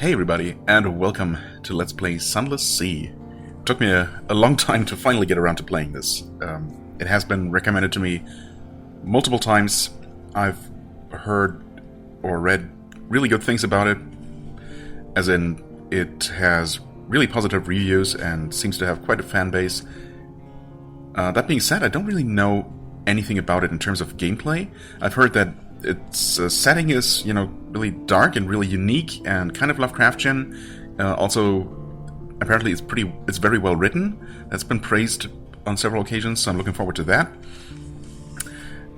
Hey everybody, and welcome to Let's Play Sunless Sea. It took me a long time to finally get around to playing this. It has been recommended to me multiple times. I've heard or read really good things about it, as in it has really positive reviews and seems to have quite a fan base. That being said, I don't really know anything about it in terms of gameplay. I've heard that its setting is, really dark and really unique and kind of Lovecraftian. Also, apparently it's very well written. That's been praised on several occasions, so I'm looking forward to that.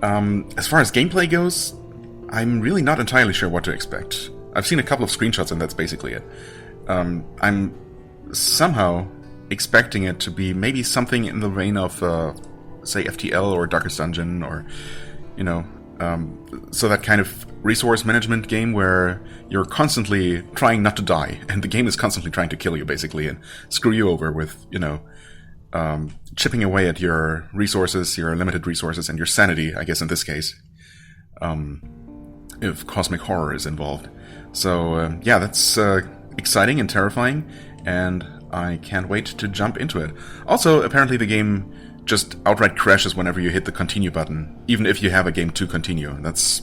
As far as gameplay goes, I'm really not entirely sure what to expect. I've seen a couple of screenshots and that's basically it. I'm somehow expecting it to be maybe something in the vein of, say, FTL or Darkest Dungeon, or, so that kind of resource management game where you're constantly trying not to die, and the game is constantly trying to kill you, basically, and screw you over with, chipping away at your resources, your limited resources, and your sanity, I guess in this case, if cosmic horror is involved. So, yeah, that's exciting and terrifying, and I can't wait to jump into it. Also, apparently the game just outright crashes whenever you hit the continue button, even if you have a game to continue. That's,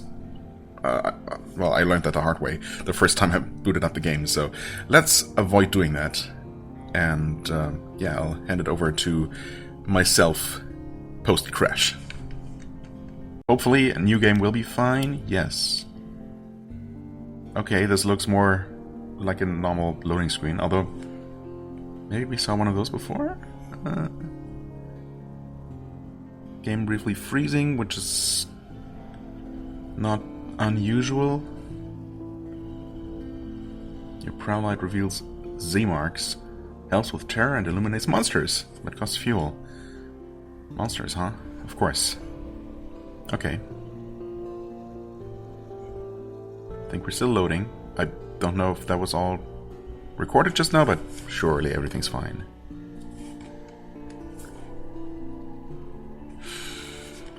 well, I learned that the hard way the first time I booted up the game, so let's avoid doing that. And, yeah, I'll hand it over to myself post-crash. Hopefully a new game will be fine, yes. Okay, this looks more like a normal loading screen, although maybe we saw one of those before? Game briefly freezing, which is not unusual. Your prow light reveals Z marks, helps with terror and illuminates monsters, but costs fuel. Monsters, huh? Of course. Okay. I think we're still loading. I don't know if that was all recorded just now, but surely everything's fine.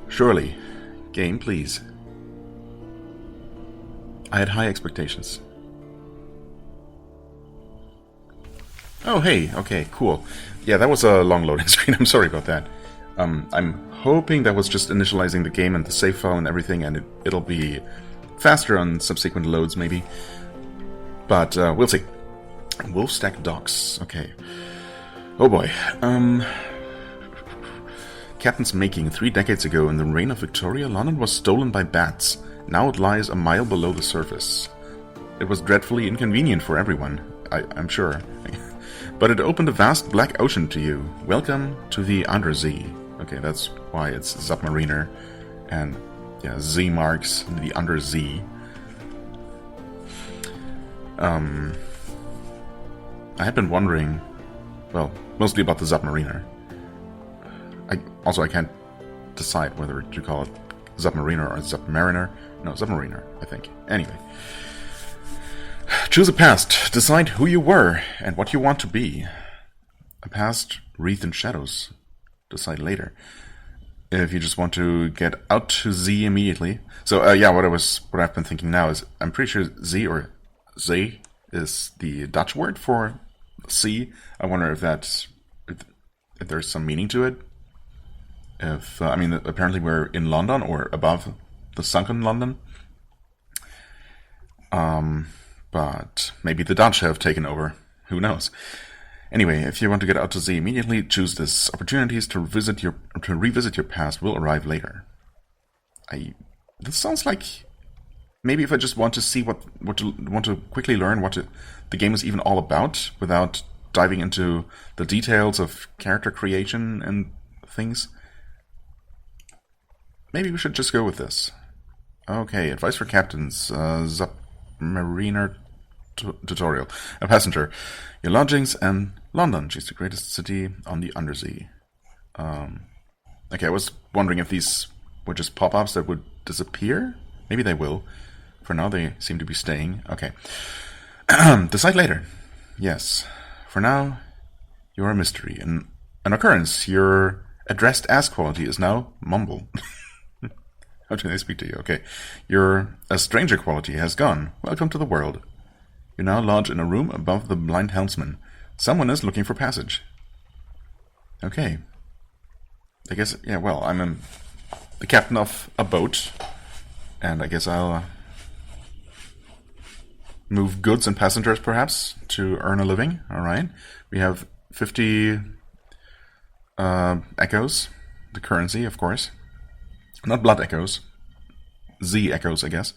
Surely. Game, please. I had high expectations. Oh, hey. Okay, cool. Yeah, that was a long loading screen. I'm sorry about that. I'm hoping that was just initializing the game and the save file and everything, and it'll be faster on subsequent loads, maybe. But, we'll see. Wolfstack Docks. Okay. Oh boy. Captain's making 3 decades ago in the reign of Victoria, London was stolen by bats. Now it lies a mile below the surface. It was dreadfully inconvenient for everyone, I'm sure. But it opened a vast black ocean to you. Welcome to the Undersea. Okay, that's why it's Submariner. And, yeah, Z marks the Undersea. I had been wondering, well, mostly about the Submariner. I can't decide whether to call it Submariner or Submariner. No, Submariner, I think. Anyway. Choose a past. Decide who you were and what you want to be. A past wreathed in shadows. Decide later. If you just want to get out to Z immediately. So, yeah, what I've been thinking now is, I'm pretty sure Z or Z is the Dutch word for sea. I wonder if there's some meaning to it. I mean, apparently we're in London, or above the sunken London. But maybe the Dutch have taken over. Who knows? Anyway, if you want to get out to sea immediately, choose this. Opportunities to revisit your past will arrive later. This sounds like maybe if I just want to see want to quickly learn what the game is even all about, without diving into the details of character creation and things. Maybe we should just go with this. Okay, advice for captains. Submariner tutorial. A passenger. Your lodgings and London. She's the greatest city on the Undersea. Okay, I was wondering if these were just pop-ups that would disappear. Maybe they will. For now, they seem to be staying. Okay. Decide later. Yes. For now, you're a mystery. An occurrence. Your addressed as quality is now mumble. How do they speak to you? Okay. Your a stranger quality has gone. Welcome to the world. You're now lodged in a room above the blind helmsman. Someone is looking for passage. Okay. I guess, yeah, well, I'm the captain of a boat, and I guess I'll move goods and passengers, perhaps, to earn a living. Alright. We have 50 echoes, the currency, of course. Not blood echoes. Z-echoes, I guess.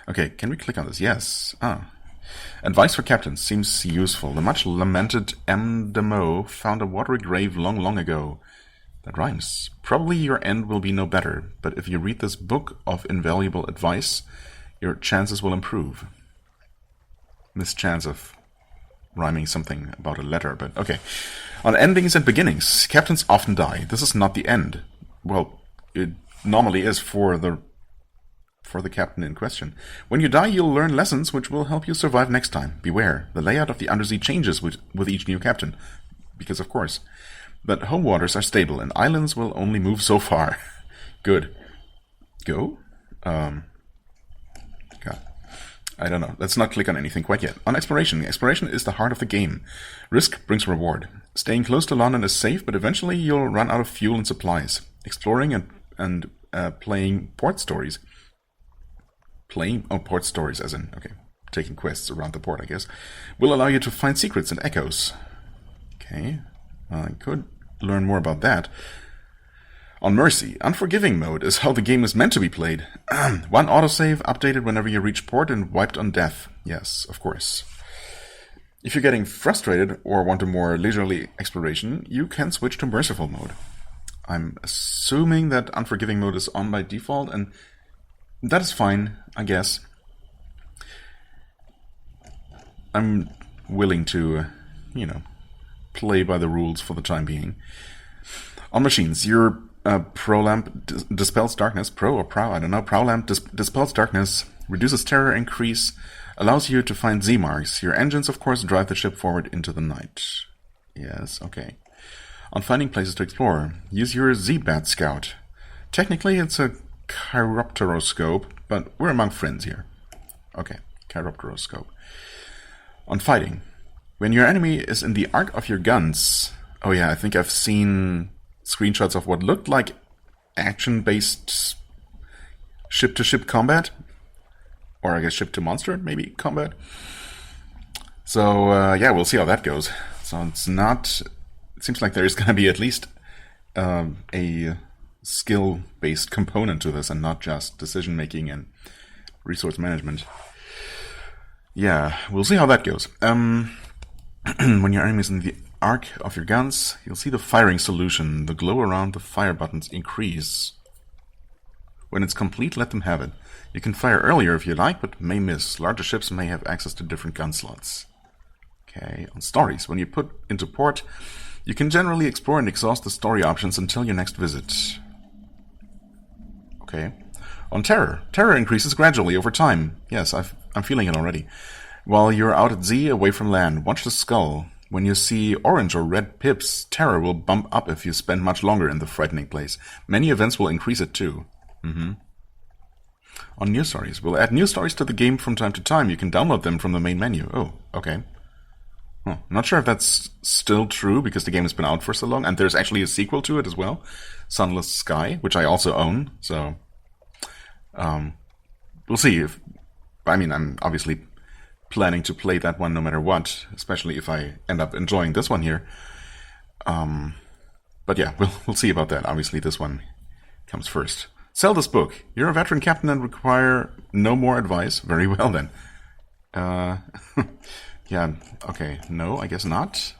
Okay, can we click on this? Yes. Advice for captains seems useful. The much lamented M. de Meaux found a watery grave long, long ago. That rhymes. Probably your end will be no better, but if you read this book of invaluable advice, your chances will improve. Mischance of rhyming something about a letter, but okay. On endings and beginnings, captains often die. This is not the end. Well, it normally is for the captain in question. When you die, you'll learn lessons which will help you survive next time. Beware, the layout of the undersea changes with each new captain. Because of course. But home waters are stable, and islands will only move so far. Good. Go? God. I don't know. Let's not click on anything quite yet. On exploration. Exploration is the heart of the game. Risk brings reward. Staying close to London is safe, but eventually you'll run out of fuel and supplies. Exploring and playing port stories. Port stories, as in, okay, taking quests around the port, I guess, will allow you to find secrets and echoes. Okay, I could learn more about that. On Mercy, Unforgiving mode is how the game is meant to be played. One autosave updated whenever you reach port and wiped on death. Yes, of course. If you're getting frustrated or want a more leisurely exploration, you can switch to Merciful mode. I'm assuming that Unforgiving mode is on by default, and that is fine, I guess. I'm willing to, play by the rules for the time being. On machines, your Pro Lamp dispels darkness. Pro or Prow, I don't know. Prow Lamp dispels darkness, reduces terror increase, allows you to find Z-marks. Your engines, of course, drive the ship forward into the night. Yes, okay. On finding places to explore, use your Z-Bat Scout. Technically, it's a chiropteroscope, but we're among friends here. Okay, chiropteroscope. On fighting, when your enemy is in the arc of your guns... Oh yeah, I think I've seen screenshots of what looked like action-based ship-to-ship combat. Or I guess ship-to-monster, maybe, combat. So, yeah, we'll see how that goes. So it's not... It seems like there's going to be at least a skill-based component to this and not just decision-making and resource management. Yeah, we'll see how that goes. When your enemy is in the arc of your guns, you'll see the firing solution. The glow around the fire buttons increase. When it's complete, let them have it. You can fire earlier if you like, but may miss. Larger ships may have access to different gun slots. Okay, on stories. When you put into port, you can generally explore and exhaust the story options until your next visit. Okay. On terror. Terror increases gradually over time. Yes, I'm feeling it already. While you're out at sea, away from land, watch the skull. When you see orange or red pips, terror will bump up if you spend much longer in the frightening place. Many events will increase it too. On news stories. We'll add news stories to the game from time to time. You can download them from the main menu. Oh, okay. Not sure if that's still true because the game has been out for so long, and there's actually a sequel to it as well, Sunless Sky, which I also own. So, we'll see. I'm obviously planning to play that one no matter what, especially if I end up enjoying this one here. But yeah, we'll see about that. Obviously, this one comes first. Sell this book. You're a veteran captain and require no more advice. Very well then. Yeah, okay. No, I guess not.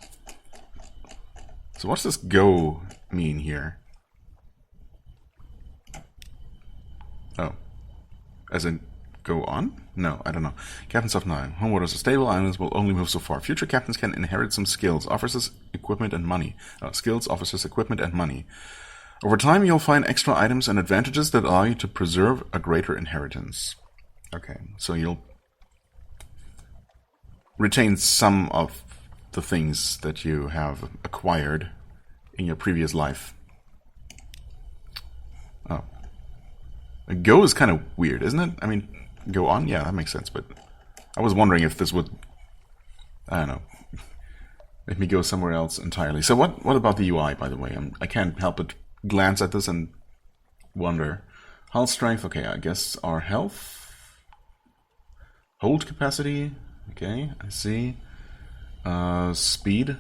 So what's this go mean here? Oh. As in, go on? No, I don't know. Captains of 9. Home waters are stable. Islands will only move so far. Future captains can inherit some skills, officers, equipment, and money. Skills, officers, equipment, and money. Over time, you'll find extra items and advantages that allow you to preserve a greater inheritance. Okay, so you'll retain some of the things that you have acquired in your previous life. Oh. Go is kind of weird, isn't it? I mean, go on? Yeah, that makes sense, but I was wondering if this would I don't know. Let me go somewhere else entirely. So what about the UI, by the way? I can't help but glance at this and wonder. Hull strength, okay, I guess our health. Hold capacity, okay, I see. Speed.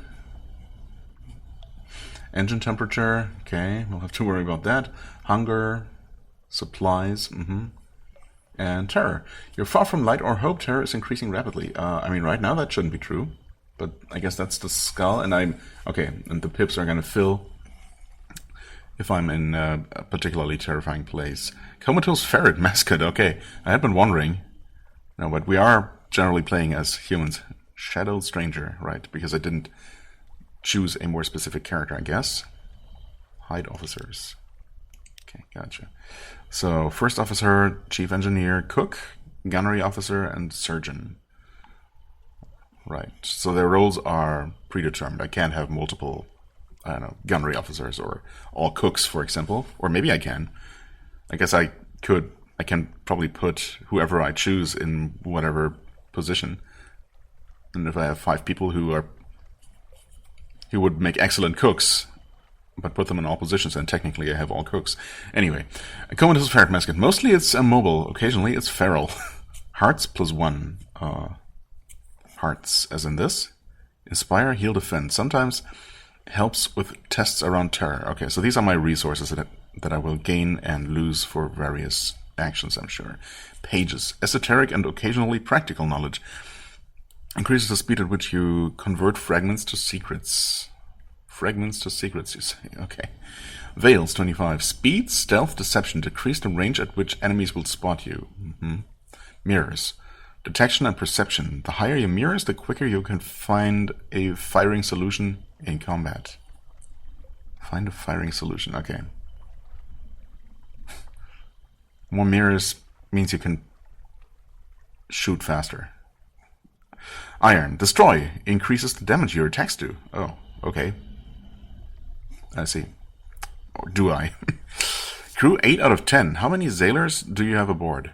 Engine temperature, okay, we'll have to worry about that. Hunger, supplies, and terror. You're far from light or hope. Terror is increasing rapidly. I mean, right now that shouldn't be true. But I guess that's the skull, and and the pips are gonna fill if I'm in a particularly terrifying place. Comatose ferret mascot, okay. I had been wondering. No, but we are generally playing as humans. Shadow stranger, right, because I didn't choose a more specific character, I guess. Hide officers. Okay, gotcha. So, first officer, chief engineer, cook, gunnery officer, and surgeon. Right, so their roles are predetermined. I can't have multiple, I don't know, gunnery officers or all cooks, for example. Or maybe I can. I guess I can probably put whoever I choose in whatever position. And if I have 5 people who would make excellent cooks, but put them in all positions, and technically I have all cooks. Anyway, a comatose ferret mascot. Mostly it's immobile. Occasionally it's feral. Hearts +1. Hearts, as in this. Inspire, heal, defend. Sometimes helps with tests around terror. Okay, so these are my resources that I will gain and lose for various actions, I'm sure. Pages. Esoteric and occasionally practical knowledge. Increases the speed at which you convert fragments to secrets. Fragments to secrets, you say. Okay. Veils, 25. Speed, stealth, deception. Decrease the range at which enemies will spot you. Mirrors. Detection and perception. The higher your mirrors, the quicker you can find a firing solution in combat. Find a firing solution, okay. More mirrors means you can shoot faster. Iron. Destroy. Increases the damage your attacks do. Oh, okay. I see. Or do I? Crew 8 out of 10. How many sailors do you have aboard?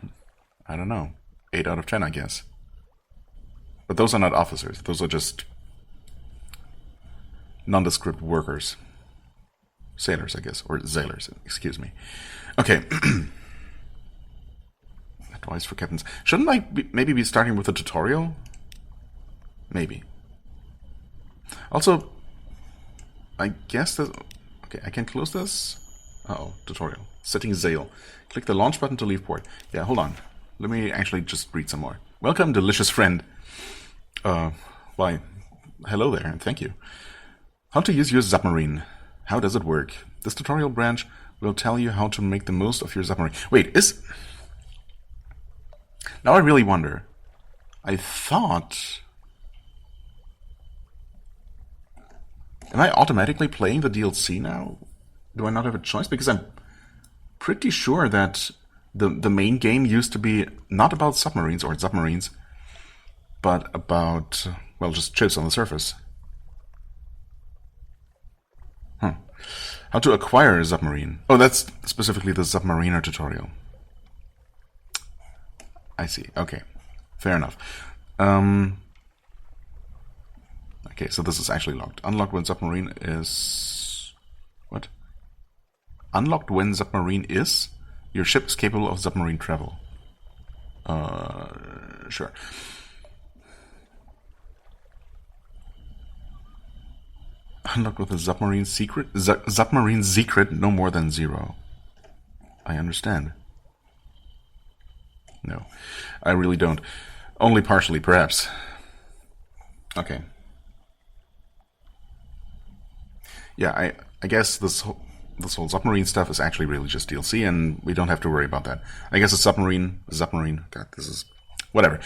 I don't know. 8 out of 10, I guess. But those are not officers. Those are just nondescript workers. Sailors, I guess. Or sailors, excuse me. Okay. Advice for captains. Shouldn't I maybe be starting with a tutorial? Maybe. Also, I guess that... Okay, I can close this. Uh-oh, tutorial. Setting sail. Click the launch button to leave port. Yeah, hold on. Let me actually just read some more. Welcome, delicious friend. Why, hello there, and thank you. How to use your submarine. How does it work? This tutorial branch will tell you how to make the most of your submarine. Wait, now I really wonder. I thought... Am I automatically playing the DLC now? Do I not have a choice? Because I'm pretty sure that the main game used to be not about submarines, but about, well, just ships on the surface. How to acquire a submarine. Oh, that's specifically the Submariner tutorial. I see. Okay. Fair enough. Okay, so this is actually locked. Unlocked when submarine is... What? Unlocked when submarine is? Your ship is capable of submarine travel. Sure. Unlocked with a submarine secret? Submarine secret no more than 0. I understand. No, I really don't. Only partially, perhaps. Okay. Yeah, I guess this whole submarine stuff is actually really just DLC, and we don't have to worry about that. I guess a submarine. God, this is whatever.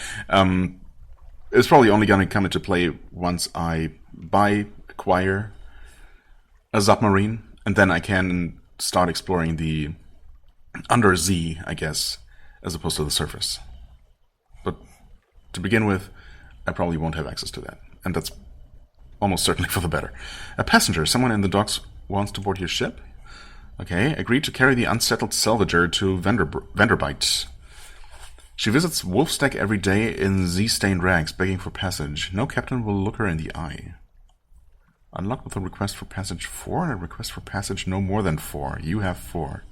It's probably only going to come into play once I acquire a submarine, and then I can start exploring the undersea, I guess, as opposed to the surface. But to begin with, I probably won't have access to that, and that's almost certainly for the better. A passenger, someone in the docks wants to board your ship. Okay, agree to carry the unsettled salvager to Vanderbilt. She visits Wolfstack every day in Z-stained rags, begging for passage. No captain will look her in the eye. Unlock with a request for passage 4 and a request for passage no more than 4. You have 4.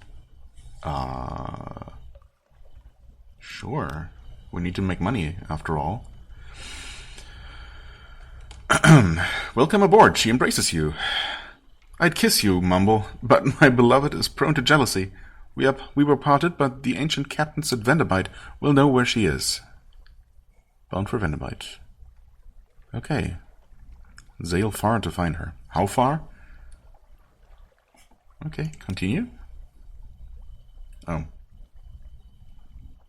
Sure. We need to make money, after all. Welcome aboard. She embraces you. I'd kiss you, Mumble, but my beloved is prone to jealousy. We were parted, but the ancient captains at Vanderbilt will know where she is. Bound for Vanderbilt. Okay. Sail far to find her. How far? Okay, continue. Oh.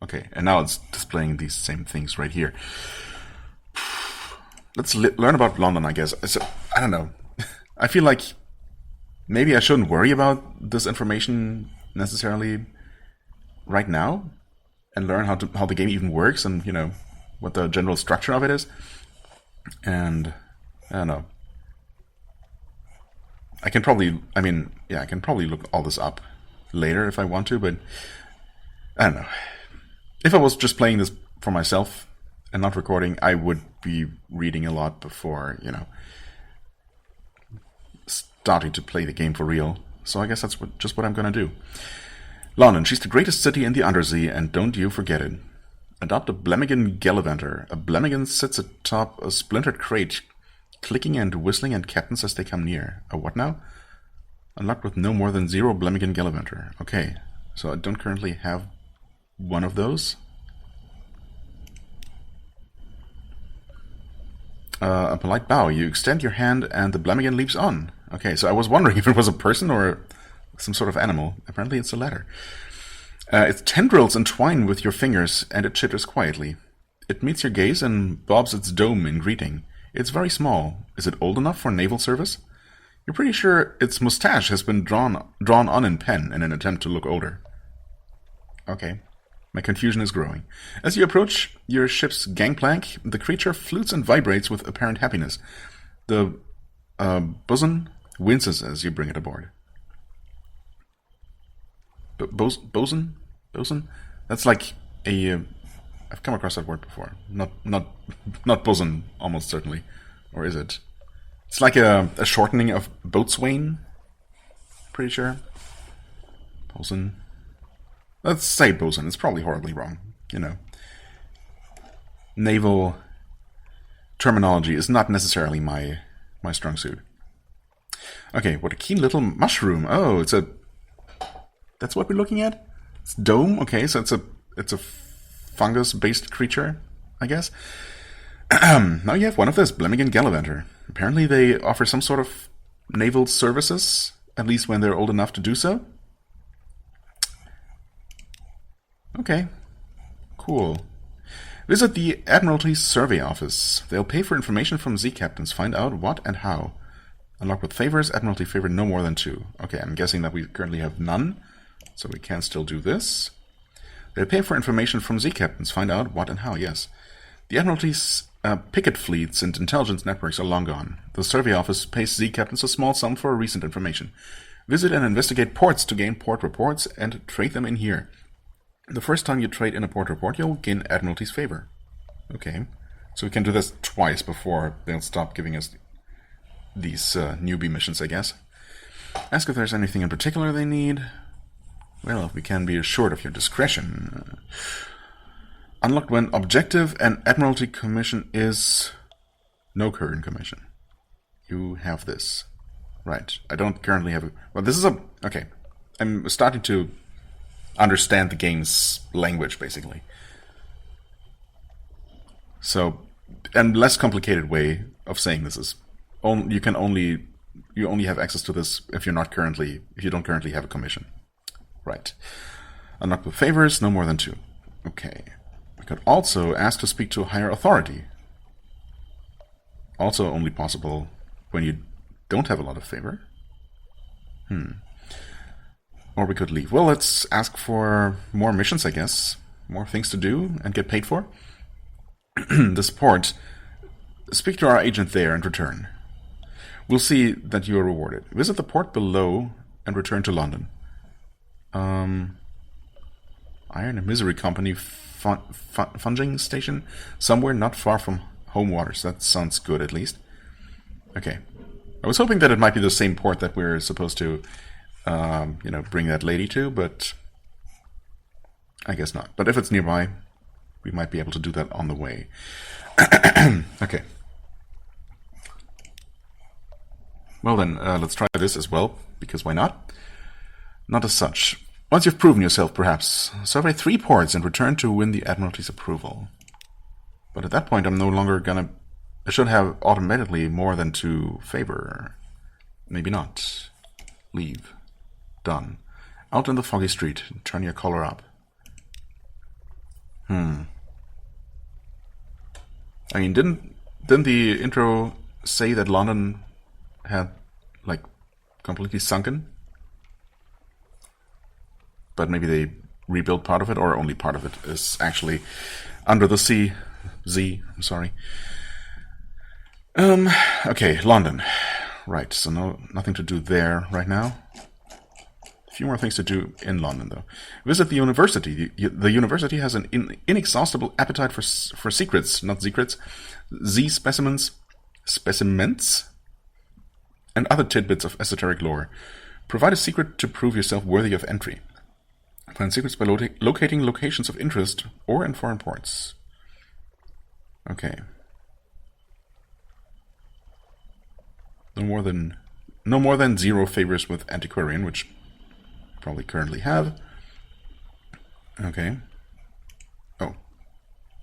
Okay, and now it's displaying these same things right here. Let's learn about London, I guess. So, I don't know. I feel like maybe I shouldn't worry about this information necessarily right now and learn how the game even works and, you know, what the general structure of it is. And I don't know. I can probably look all this up later if I want to, but I don't know. If I was just playing this for myself and not recording, I would be reading a lot before, you know, starting to play the game for real. So I guess that's just what I'm gonna do. London, she's the greatest city in the undersea, and don't you forget it. Adopt a Blemmigan Gallivanter. A Blemmigan sits atop a splintered crate, clicking and whistling at captains as they come near. A what now? Unlocked with no more than 0 Blemmigan Gallivanter. Okay, so I don't currently have one of those. A polite bow. You extend your hand and the Blemmigan leaps on. Okay, so I was wondering if it was a person or some sort of animal. Apparently it's a ladder. Its tendrils entwine with your fingers and it chitters quietly. It meets your gaze and bobs its dome in greeting. It's very small. Is it old enough for naval service? You're pretty sure its mustache has been drawn on in pen in an attempt to look older. Okay. My confusion is growing. As you approach your ship's gangplank, the creature flutes and vibrates with apparent happiness. The bosun winces as you bring it aboard. Bosun? Bosun? That's like a... I've come across that word before. Not bosun, almost certainly. Or is it? It's like a shortening of boatswain. Pretty sure. Bosun. Let's say bosun. It's probably horribly wrong. You know. Naval terminology is not necessarily my strong suit. Okay, what a keen little mushroom. Oh, it's a... That's what we're looking at? It's dome? Okay, so it's a fungus-based creature, I guess. Now you have one of this, Blemmigan Gallivanter. Apparently they offer some sort of naval services, at least when they're old enough to do so. Okay, cool. Visit the Admiralty Survey Office. They'll pay for information from Z-captains. Find out what and how. Unlock with favors. Admiralty favor no more than 2. Okay, I'm guessing that we currently have none, so we can still do this. They'll pay for information from Z-captains. Find out what and how, yes. The Admiralty's picket fleets and intelligence networks are long gone. The Survey Office pays Z-captains a small sum for recent information. Visit and investigate ports to gain port reports and trade them in here. The first time you trade in a port report, you'll gain Admiralty's favor. Okay. So we can do this twice before they'll stop giving us these newbie missions, I guess. Ask if there's anything in particular they need. Well, we can be assured of your discretion. Unlocked when objective and Admiralty commission is no current commission. You have this. Right. I don't currently have... Well, this is a... Okay. I'm starting to understand the game's language, basically. So, and less complicated way of saying this is you only have access to this if you don't currently have a commission. Right. Unlock with favors, no more than 2. Okay. We could also ask to speak to a higher authority. Also only possible when you don't have a lot of favor. Or we could leave. Well, let's ask for more missions, I guess. More things to do and get paid for. This port. Speak to our agent there and return. We'll see that you are rewarded. Visit the port below and return to London. Iron and Misery Company funging station somewhere not far from home waters. That sounds good, at least. Okay. I was hoping that it might be the same port that we're supposed to, bring that lady to, but I guess not. But if it's nearby, we might be able to do that on the way. Okay. Well then, let's try this as well, because why not? Not as such. Once you've proven yourself, perhaps, survey 3 ports and return to win the Admiralty's approval. But at that point, I'm no longer gonna... I should have automatically more than 2 favor. Maybe not. Leave. Done. Out in the foggy street. Turn your collar up. I mean, didn't the intro say that London had, like, completely sunken? But maybe they rebuilt part of it, or only part of it is actually under the sea. I'm sorry. Okay, London. Right, so nothing to do there right now. A few more things to do in London, though. Visit the university. The university has an inexhaustible appetite for secrets, not secrets, specimens, and other tidbits of esoteric lore. Provide a secret to prove yourself worthy of entry. Find secrets by locating locations of interest or in foreign ports. Okay. No more than 0 favors with antiquarian, which probably currently have. Okay. Oh.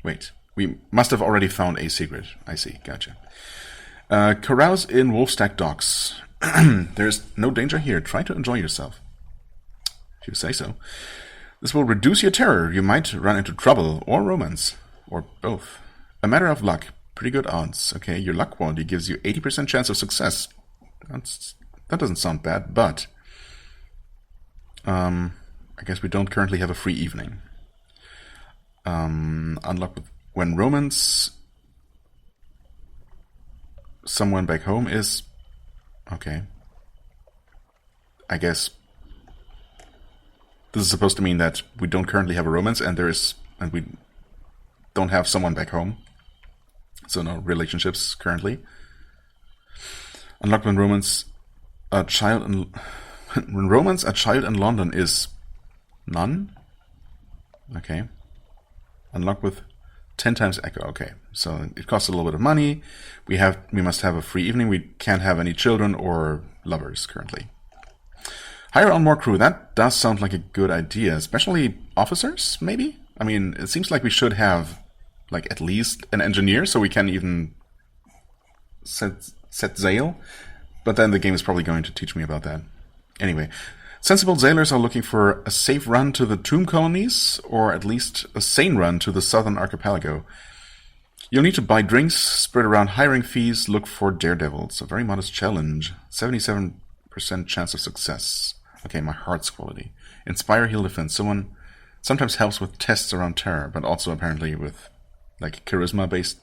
Wait. We must have already found a secret. I see. Gotcha. Carouse in Wolfstack Docks. There's no danger here. Try to enjoy yourself. If you say so. This will reduce your terror. You might run into trouble or romance. Or both. A matter of luck. Pretty good odds. Okay, your luck quality gives you 80% chance of success. That doesn't sound bad, but... I guess we don't currently have a free evening. Unlock when romance... Someone back home is... Okay. I guess... This is supposed to mean that we don't currently have a romance, and we don't have someone back home. So no relationships currently. Unlock when romance a child in London is none. Okay. Unlock with 10 times echo. Okay. So it costs a little bit of money. We must have a free evening. We can't have any children or lovers currently. Hire on more crew. That does sound like a good idea, especially officers, maybe? I mean, it seems like we should have, like, at least an engineer, so we can even set sail. But then the game is probably going to teach me about that. Anyway, sensible sailors are looking for a safe run to the tomb colonies, or at least a sane run to the southern archipelago. You'll need to buy drinks, spread around hiring fees, look for daredevils. A very modest challenge. 77% chance of success. Okay, my heart's quality. Inspire, heal, defense. Someone sometimes helps with tests around terror, but also apparently with, like, charisma-based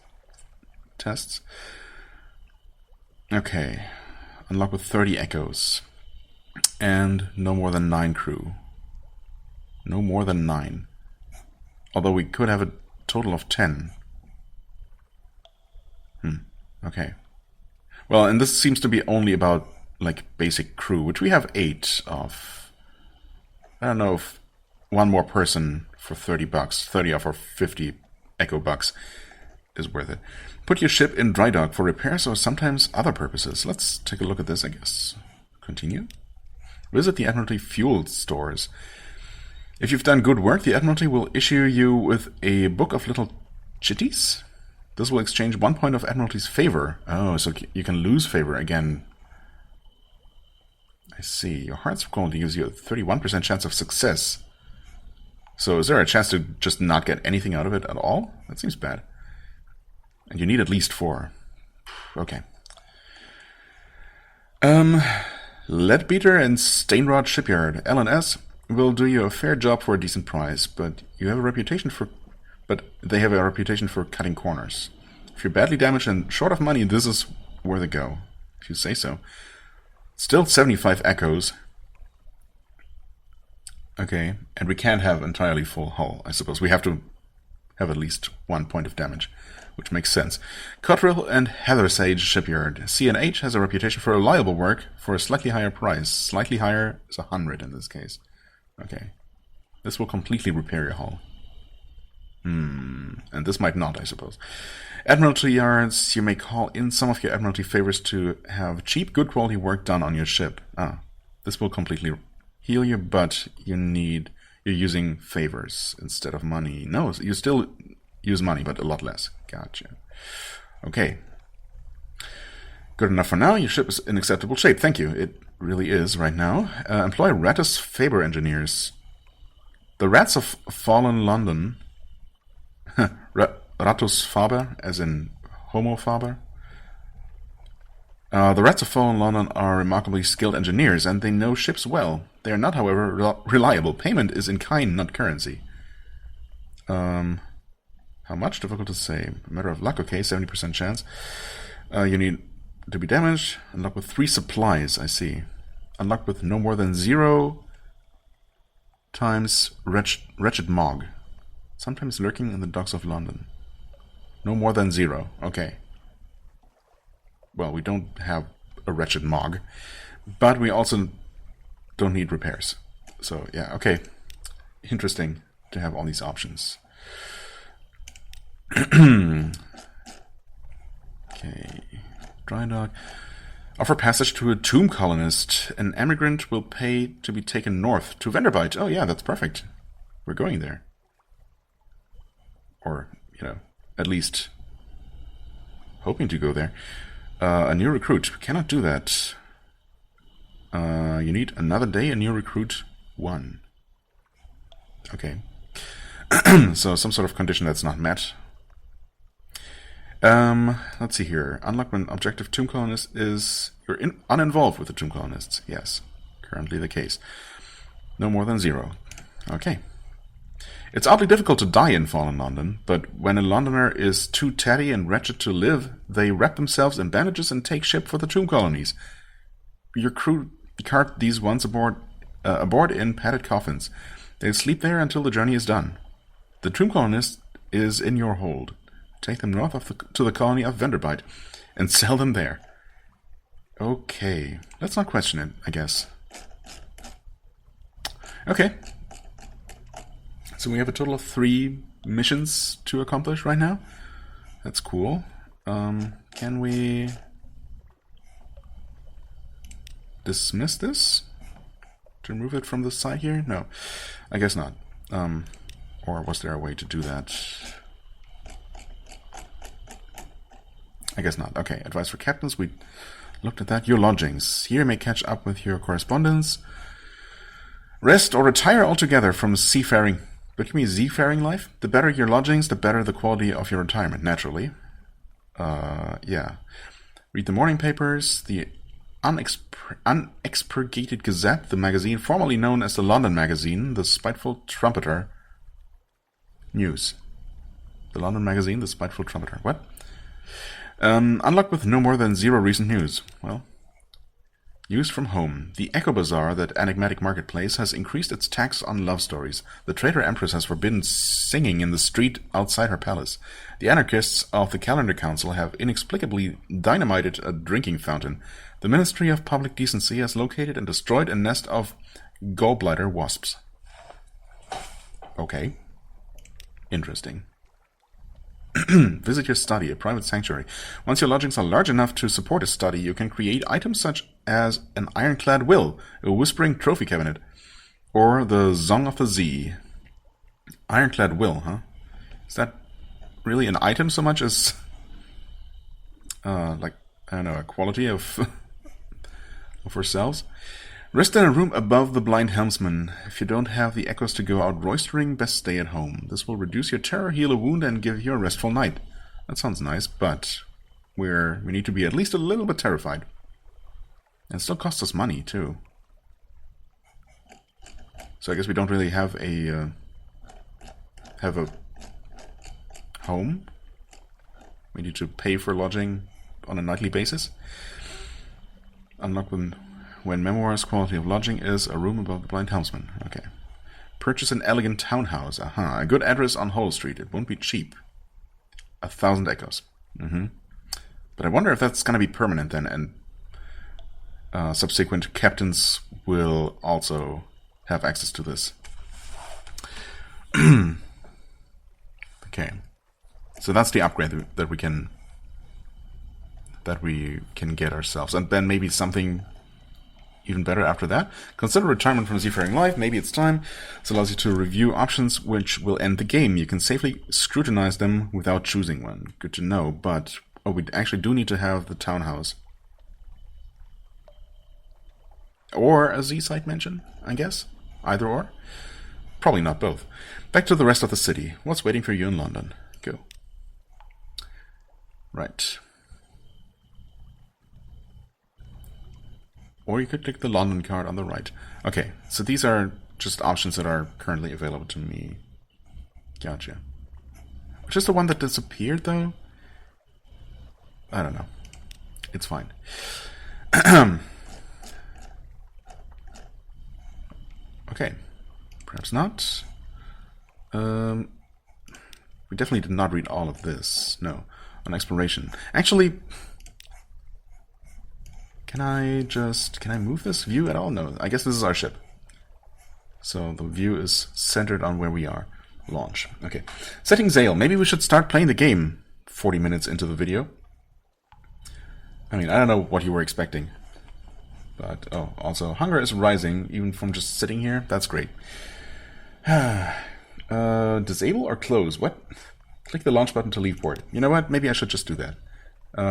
tests. Okay. Unlock with 30 echoes. And no more than 9 crew. No more than 9. Although we could have a total of 10. Okay. Well, and this seems to be only about, like, basic crew, which we have 8 of. I don't know if one more person for $30, 30 or 50 echo bucks is worth it. Put your ship in dry dock for repairs or sometimes other purposes. Let's take a look at this, I guess. Continue. Visit the Admiralty fuel stores. If you've done good work, the Admiralty will issue you with a book of little chitties. This will exchange 1 point of Admiralty's favor. Oh, so you can lose favor again. I see. Your heart's quality gives you a 31% chance of success. So is there a chance to just not get anything out of it at all? That seems bad. And you need at least 4. Okay. Leadbeater and Stainrod Shipyard, L&S, will do you a fair job for a decent price, but they have a reputation for cutting corners. If you're badly damaged and short of money, this is where to go, if you say so. Still 75 echoes. Okay, and we can't have entirely full hull, I suppose. We have to have at least 1 point of damage, which makes sense. Cotterill and Heathersage Shipyard. C&H has a reputation for reliable work for a slightly higher price. Slightly higher is 100 in this case. Okay. This will completely repair your hull. And this might not, I suppose. Admiralty Yards. You may call in some of your Admiralty favors to have cheap, good quality work done on your ship. This will completely heal you, but you're using favors instead of money. No, you still use money, but a lot less. Gotcha. Okay. Good enough for now. Your ship is in acceptable shape. Thank you. It really is right now. Employ Ratus Faber engineers. The Rats of Fallen London. Ratus Faber, as in Homo Faber. The Rats of Fallen London are remarkably skilled engineers, and they know ships well. They are not, however, reliable. Payment is in kind, not currency. How much? Difficult to say. A matter of luck. Okay, 70% chance. You need to be damaged. Unlock with 3 supplies, I see. Unlock with no more than 0 times Wretched Mog. Sometimes lurking in the docks of London. No more than 0. Okay. Well, we don't have a Wretched Mog. But we also don't need repairs. So, yeah, okay. Interesting to have all these options. Okay. Dry dock. Offer passage to a tomb colonist. An emigrant will pay to be taken north to Vanderbilt. Oh, yeah, that's perfect. We're going there. Or, at least hoping to go there. A new recruit. We cannot do that. You need another day, a new recruit 1. Okay. So some sort of condition that's not met. Let's see here. Unlock when objective tomb colonist is... You're uninvolved with the tomb colonists. Yes. Currently the case. No more than 0. Okay. It's oddly difficult to die in Fallen London, but when a Londoner is too tatty and wretched to live, they wrap themselves in bandages and take ship for the tomb colonies. Your crew cart these ones aboard in padded coffins. They'll sleep there until the journey is done. The tomb colonist is in your hold. Take them north to the colony of Vanderbilt and sell them there. Okay, let's not question it, I guess. Okay. So we have a total of 3 missions to accomplish right now. That's cool. Can we dismiss this? To remove it from the side here? No, I guess not. Or was there a way to do that? I guess not. Okay, advice for captains. We looked at that. Your lodgings. Here you may catch up with your correspondence. Rest or retire altogether from seafaring. But give me seafaring life. The better your lodgings, the better the quality of your retirement, naturally. Yeah. Read the morning papers, the Unexpurgated Gazette, the magazine formerly known as the London Magazine, the Spiteful Trumpeter. News. The London Magazine, the Spiteful Trumpeter. What? Unlock with no more than 0 recent news. Well, news from home. The Echo Bazaar, that enigmatic marketplace, has increased its tax on love stories. The traitor empress has forbidden singing in the street outside her palace. The anarchists of the Calendar Council have inexplicably dynamited a drinking fountain. The Ministry of Public Decency has located and destroyed a nest of gallbladder wasps. Okay. Interesting. Visit your study, a private sanctuary. Once your lodgings are large enough to support a study, you can create items such as an ironclad will, a whispering trophy cabinet, or the Song of the Z. Ironclad will, huh? Is that really an item so much as, like, I don't know, a quality of, of ourselves? Rest in a room above the blind helmsman. If you don't have the echoes to go out roistering, best stay at home. This will reduce your terror, heal a wound, and give you a restful night. That sounds nice, but we need to be at least a little bit terrified. And it still costs us money, too. So I guess we don't really have a home. We need to pay for lodging on a nightly basis. Unlock when memoirs, quality of lodging is a room above the blind helmsman. Okay. Purchase an elegant townhouse. Aha. A good address on Hull Street. It won't be cheap. 1,000 echoes. But I wonder if that's going to be permanent then, and subsequent captains will also have access to this. Okay. So that's the upgrade that we can get ourselves. And then maybe something even better after that. Consider retirement from seafaring life. Maybe it's time. This allows you to review options which will end the game. You can safely scrutinize them without choosing one. Good to know. But we actually do need to have the townhouse. Or a Z-site mention, I guess. Either or. Probably not both. Back to the rest of the city. What's waiting for you in London? Go. Right. Or you could click the London card on the right. Okay, so these are just options that are currently available to me. Gotcha. Which is the one that disappeared, though? I don't know. It's fine. Okay. Perhaps not. We definitely did not read all of this. No. On exploration. Actually, can I move this view at all? No. I guess this is our ship. So the view is centered on where we are. Launch. Okay. Setting sail. Maybe we should start playing the game 40 minutes into the video. I mean, I don't know what you were expecting. But, oh, also, hunger is rising, even from just sitting here. That's great. Disable or close? What? Click the launch button to leave port. You know what? Maybe I should just do that.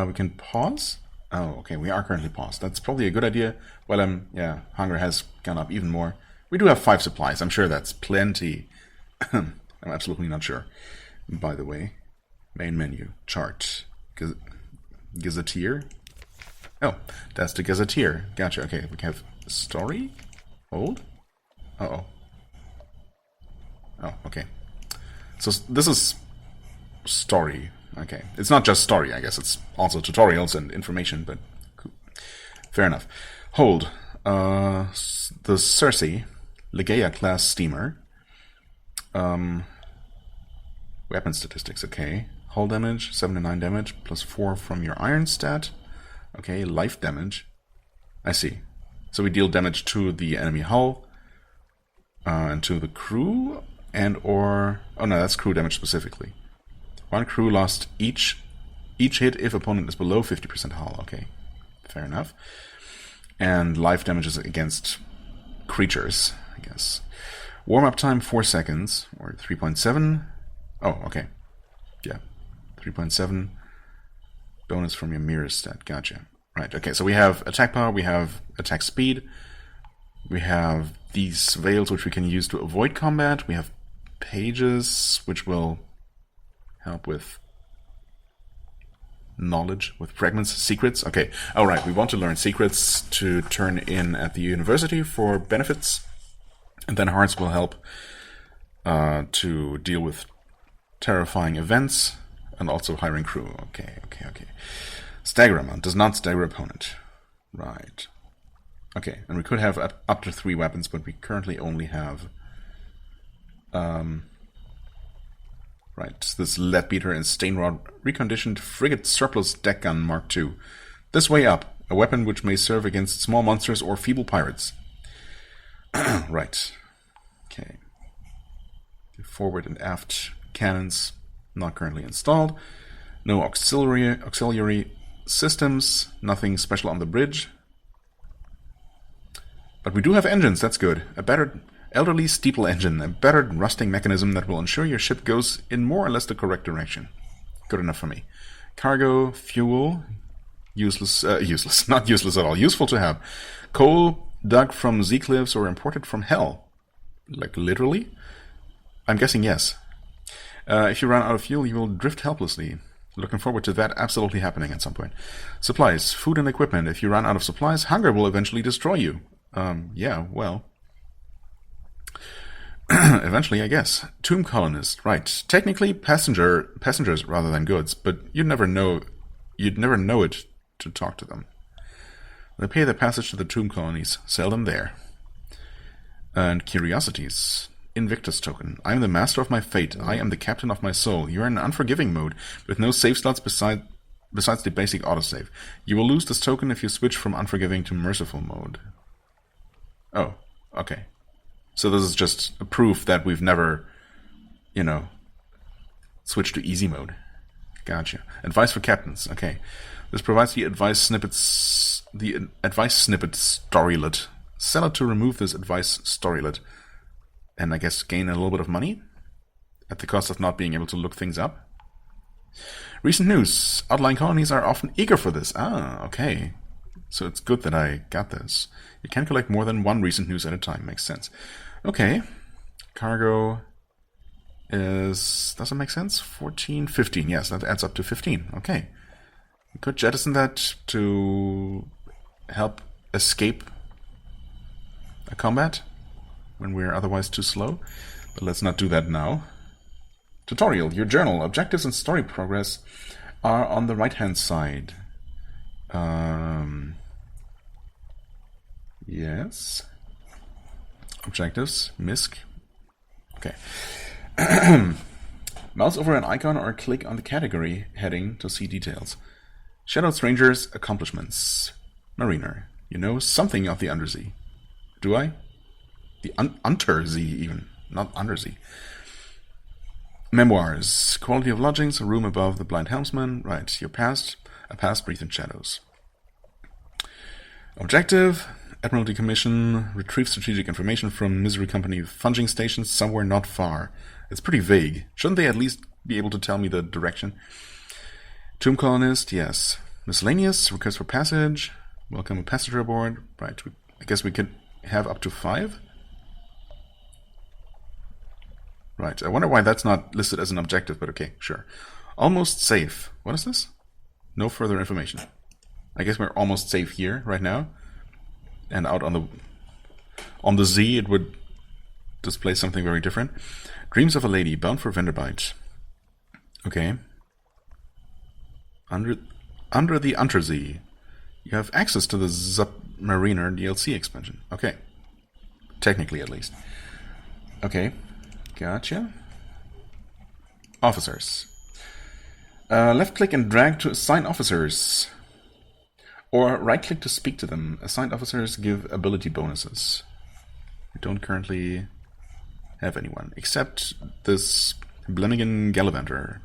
We can pause? Oh, okay, we are currently paused. That's probably a good idea. Well, yeah, hunger has gone up even more. We do have 5 supplies. I'm sure that's plenty. I'm absolutely not sure. By the way, main menu, chart, gazetteer. Oh, that's the gazetteer. Gotcha. Okay, we have story. Hold. Uh-oh. Oh, okay. So this is story. Okay. It's not just story, I guess. It's also tutorials and information, but cool. Fair enough. Hold. The Circe, Legaia class steamer. Weapon statistics, okay. Hull damage, 79 damage, plus 4 from your iron stat. Okay, life damage. I see. So we deal damage to the enemy hull, and to the crew, and or... Oh no, that's crew damage specifically. 1 crew lost each hit if opponent is below 50% hull. Okay, fair enough. And life damage is against creatures, I guess. Warm-up time, 4 seconds, or 3.7. Oh, okay. Yeah, 3.7. Bonus from your mirror stat. Gotcha. Right, okay, so we have attack power, we have attack speed, we have these veils which we can use to avoid combat, we have pages which will help with knowledge, with fragments, secrets. Okay, alright, we want to learn secrets to turn in at the university for benefits, and then hearts will help to deal with terrifying events, and also hiring crew. Okay. Stagger amount does not stagger opponent. Right. Okay, and we could have up to 3 weapons, but we currently only have... Right, this lead beater and stainrod reconditioned frigate surplus deck gun Mark II. This way up, a weapon which may serve against small monsters or feeble pirates. Right. Okay. The forward and aft cannons not currently installed. No auxiliary systems. Nothing special on the bridge. But we do have engines, that's good. A battered elderly steeple engine, a battered rusting mechanism that will ensure your ship goes in more or less the correct direction. Good enough for me. Cargo, fuel, useless, not useless at all, useful to have. Coal dug from Z-cliffs or imported from hell. Like literally? I'm guessing yes. If you run out of fuel, you will drift helplessly. Looking forward to that absolutely happening at some point. Supplies, food and equipment. If you run out of supplies, hunger will eventually destroy you. Yeah, well. Eventually, I guess. Tomb colonist, right. Technically passengers rather than goods, but you'd never know it to talk to them. They pay their passage to the tomb colonies, sell them there. And curiosities. Invictus token. I am the master of my fate. I am the captain of my soul. You are in unforgiving mode, with no save slots besides the basic autosave. You will lose this token if you switch from unforgiving to merciful mode. Oh, okay. So this is just a proof that we've never, you know, switched to easy mode. Gotcha. Advice for captains. Okay. This provides the advice snippet storylet. Sell it to remove this advice storylet. And I guess gain a little bit of money at the cost of not being able to look things up. Recent news. Outlying colonies are often eager for this. Ah, okay. So it's good that I got this. You can collect more than one recent news at a time. Makes sense. Okay. Cargo is... Does it make sense? 14, 15. Yes, that adds up to 15. Okay. We could jettison that to help escape a combat when we're otherwise too slow. But let's not do that now. Tutorial. Your journal. Objectives and story progress are on the right-hand side. Yes. Objectives. MISC. Okay. Mouse over an icon or click on the category heading to see details. Shadowed Stranger's accomplishments. Mariner. You know something of the Undersea. Do I? The Untersea, even. Not Undersea. Memoirs. Quality of lodgings. A room above the blind helmsman. Right. Your past. A past breathed in shadows. Objective. Admiralty Commission. Retrieve strategic information from Misery Company funging stations somewhere not far. It's pretty vague. Shouldn't they at least be able to tell me the direction? Tomb Colonist. Yes. Miscellaneous. Request for passage. Welcome a passenger aboard. Right. I guess we could have up to 5. Right, I wonder why that's not listed as an objective, but okay, sure. Almost safe. What is this? No further information. I guess we're almost safe here, right now. And out on the Z, it would display something very different. Dreams of a lady, bound for Vanderbite. Okay. Under the Untersea. You have access to the Submariner DLC expansion. Okay. Technically, at least. Okay. Gotcha. Officers. Left click and drag to assign officers. Or right click to speak to them. Assigned officers give ability bonuses. We don't currently have anyone. Except this Blemmigan Gallivanter.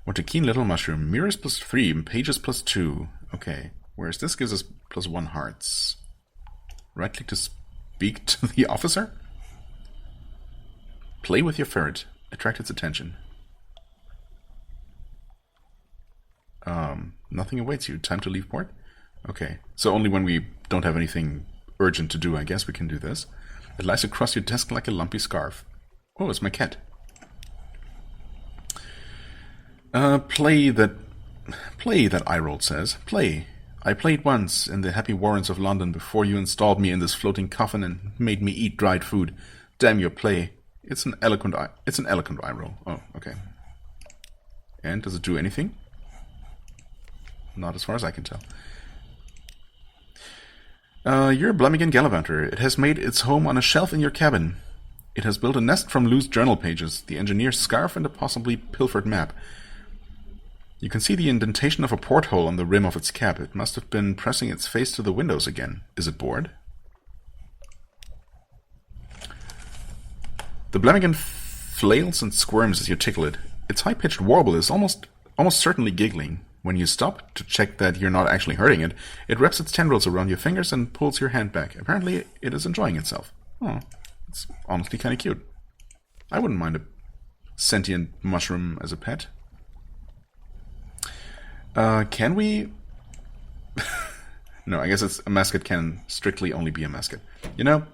Want a keen little mushroom. Mirrors +3, pages +2. Okay. Whereas this gives us +1 hearts. Right click to speak to the officer? Play with your ferret. Attract its attention. Nothing awaits you. Time to leave port? Okay. So only when we don't have anything urgent to do, I guess we can do this. It lies across your desk like a lumpy scarf. Oh, it's my cat. Play that eye-roll says. Play. I played once in the happy warrens of London before you installed me in this floating coffin and made me eat dried food. Damn your play. It's an eloquent eye roll. Oh, okay. And does it do anything? Not as far as I can tell. You're a Blemmigan Gallivanter. It has made its home on a shelf in your cabin. It has built a nest from loose journal pages, the engineer's scarf, and a possibly pilfered map. You can see the indentation of a porthole on the rim of its cap. It must have been pressing its face to the windows again. Is it bored? The Blemmigan flails and squirms as you tickle it. Its high-pitched warble is almost certainly giggling. When you stop to check that you're not actually hurting it, it wraps its tendrils around your fingers and pulls your hand back. Apparently, it is enjoying itself. Oh, it's honestly kind of cute. I wouldn't mind a sentient mushroom as a pet. Can we... No, I guess a mascot can strictly only be a mascot. You know,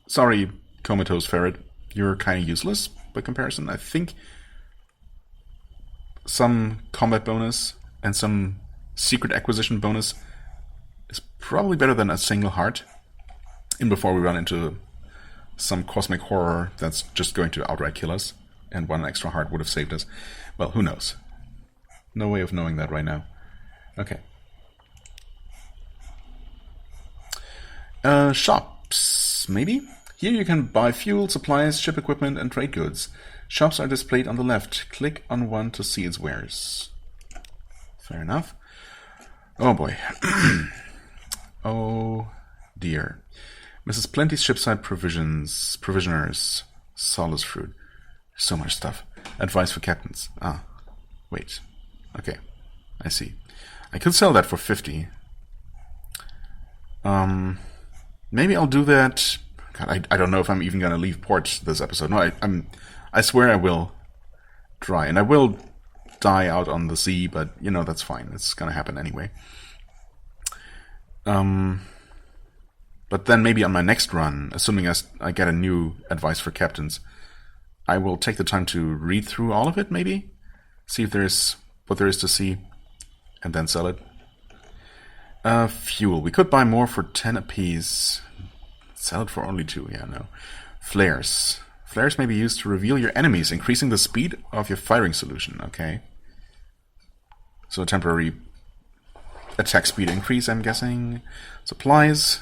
sorry, comatose ferret. You're kind of useless by comparison. I think some combat bonus and some secret acquisition bonus is probably better than a single heart. And before we run into some cosmic horror that's just going to outright kill us, and one extra heart would have saved us. Well, who knows? No way of knowing that right now. Okay. Shops, maybe? Here you can buy fuel, supplies, ship equipment, and trade goods. Shops are displayed on the left. Click on one to see its wares. Fair enough. Oh boy. Oh dear. Mrs. Plenty's shipside provisioners, solace fruit. So much stuff. Advice for captains. Ah, wait. Okay, I see. I could sell that for 50. Maybe I'll do that. God, I don't know if I'm even gonna leave port this episode. No, I swear I will try, and I will die out on the sea. But you know that's fine. It's gonna happen anyway. But then maybe on my next run, assuming I get a new advice for captains, I will take the time to read through all of it, maybe? See if there's what there is to see, and then sell it. Fuel. We could buy more for 10 apiece. Sell it for only 2, yeah, no. Flares. Flares may be used to reveal your enemies, increasing the speed of your firing solution, okay. So a temporary attack speed increase, I'm guessing. Supplies.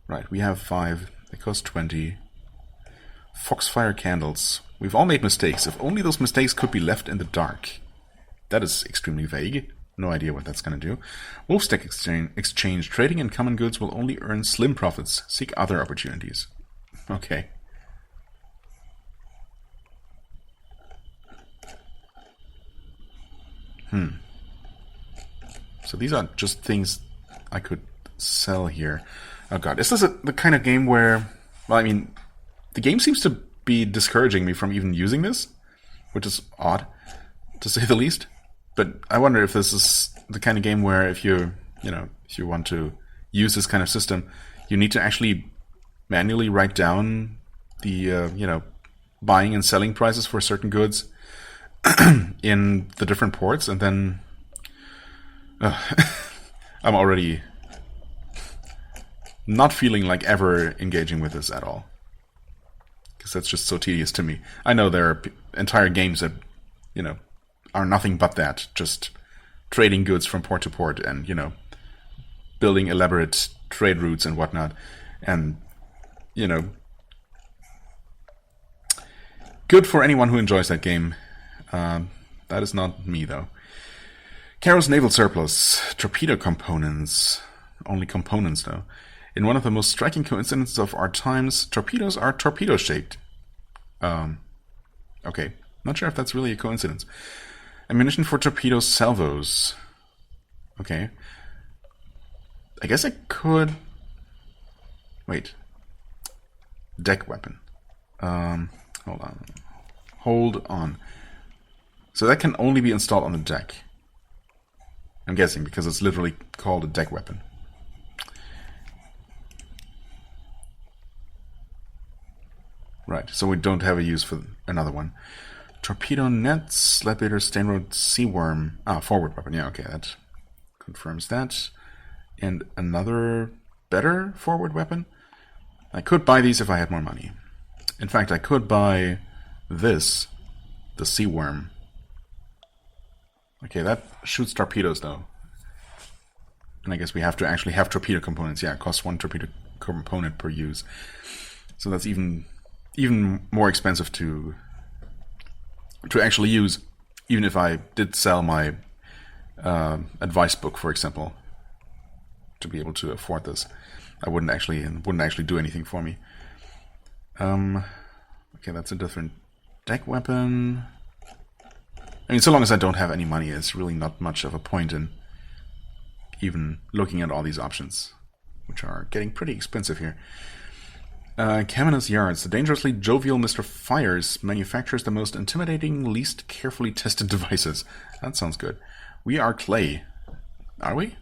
Right, we have 5. They cost 20. Foxfire candles. We've all made mistakes. If only those mistakes could be left in the dark. That is extremely vague. No idea what that's going to do. Wolfstack exchange. Trading in common goods will only earn slim profits. Seek other opportunities. Okay. So these are just things I could sell here. Oh god, is this the kind of game where... Well, I mean, the game seems to be discouraging me from even using this, which is odd, to say the least. But I wonder if this is the kind of game where if you want to use this kind of system, you need to actually manually write down the, buying and selling prices for certain goods in the different ports, and then I'm already not feeling like ever engaging with this at all. Because that's just so tedious to me. I know there are entire games that, are nothing but that. Just trading goods from port to port and, building elaborate trade routes and whatnot. And, good for anyone who enjoys that game. That is not me, though. Caro's naval surplus. Torpedo components. Only components, though. In one of the most striking coincidences of our times, torpedoes are torpedo-shaped. Okay. Not sure if that's really a coincidence. Ammunition for torpedo salvos. Okay. I guess I could... Wait. Deck weapon. Hold on. So that can only be installed on the deck. I'm guessing, because it's literally called a deck weapon. Right, so we don't have a use for another one. Torpedo nets, Leadbeater, Stainroad, Sea Worm. Ah, forward weapon. Yeah, okay, that confirms that. And another better forward weapon? I could buy these if I had more money. In fact, I could buy this, the Sea Worm. Okay, that shoots torpedoes, though. And I guess we have to actually have torpedo components. Yeah, it costs 1 torpedo component per use. So that's even more expensive to actually use, even if I did sell my advice book, for example, to be able to afford this. I wouldn't actually do anything for me. Okay, that's a different deck weapon. I mean, so long as I don't have any money, it's really not much of a point in even looking at all these options, which are getting pretty expensive here. Caminus Yards. The dangerously jovial Mr. Fires manufactures the most intimidating, least carefully tested devices. That sounds good. We are clay. Are we?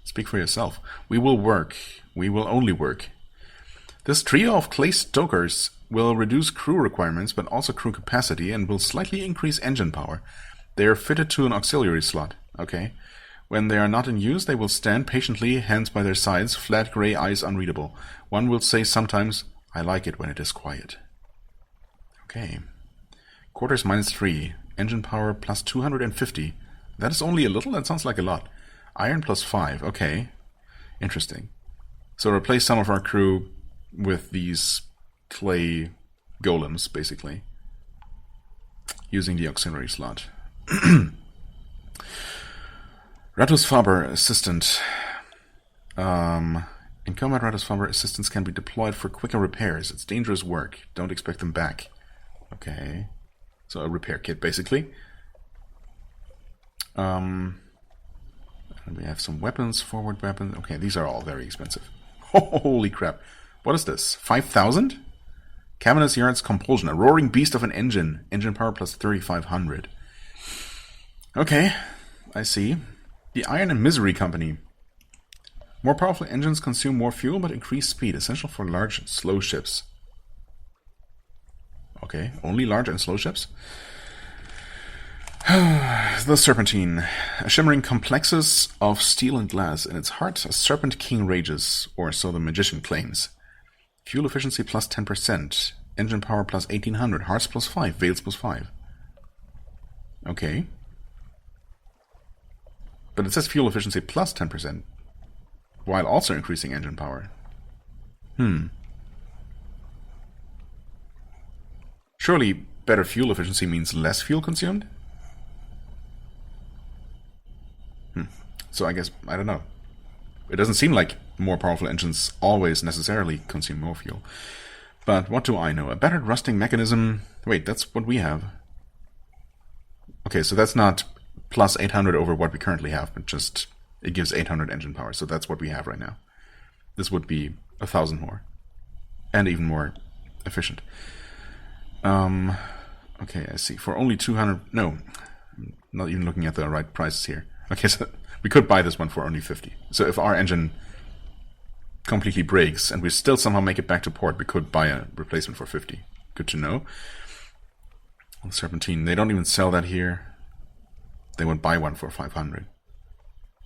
Speak for yourself. We will work. We will only work. This trio of clay stokers will reduce crew requirements, but also crew capacity, and will slightly increase engine power. They are fitted to an auxiliary slot. Okay. When they are not in use, they will stand patiently, hands by their sides, flat grey eyes unreadable. One will say sometimes, I like it when it is quiet. Okay. Quarters -3. Engine power plus 250. That is only a little? That sounds like a lot. Iron plus 5. Okay. Interesting. So replace some of our crew with these clay golems, basically, using the auxiliary slot. Ratus Faber Assistant. In combat, Ratus Faber assistants can be deployed for quicker repairs. It's dangerous work. Don't expect them back. Okay. So a repair kit, basically. And we have some weapons, forward weapons. Okay, these are all very expensive. Holy crap. What is this? 5,000? Cavernous Yard's Compulsion. A roaring beast of an engine. Engine power plus 3,500. Okay, I see. The Iron and Misery Company. More powerful engines consume more fuel but increase speed. Essential for large, slow ships. Okay, only large and slow ships? The Serpentine. A shimmering complexus of steel and glass. In its heart, a serpent king rages, or so the magician claims. Fuel efficiency plus 10%. Engine power plus 1800. Hearts plus 5. Veils plus 5. Okay. But it says fuel efficiency plus 10%. While also increasing engine power. Surely better fuel efficiency means less fuel consumed? So I guess, I don't know. It doesn't seem like more powerful engines always necessarily consume more fuel. But what do I know? A battered rusting mechanism... Wait, that's what we have. Okay, so that's not plus 800 over what we currently have, but just... It gives 800 engine power, so that's what we have right now. This would be 1,000 more. And even more efficient. Okay, I see. For only 200... No, I'm not even looking at the right prices here. Okay, so we could buy this one for only 50. So if our engine completely breaks and we still somehow make it back to port, we could buy a replacement for 50. Good to know. Serpentine, they don't even sell that here. They would buy one for 500.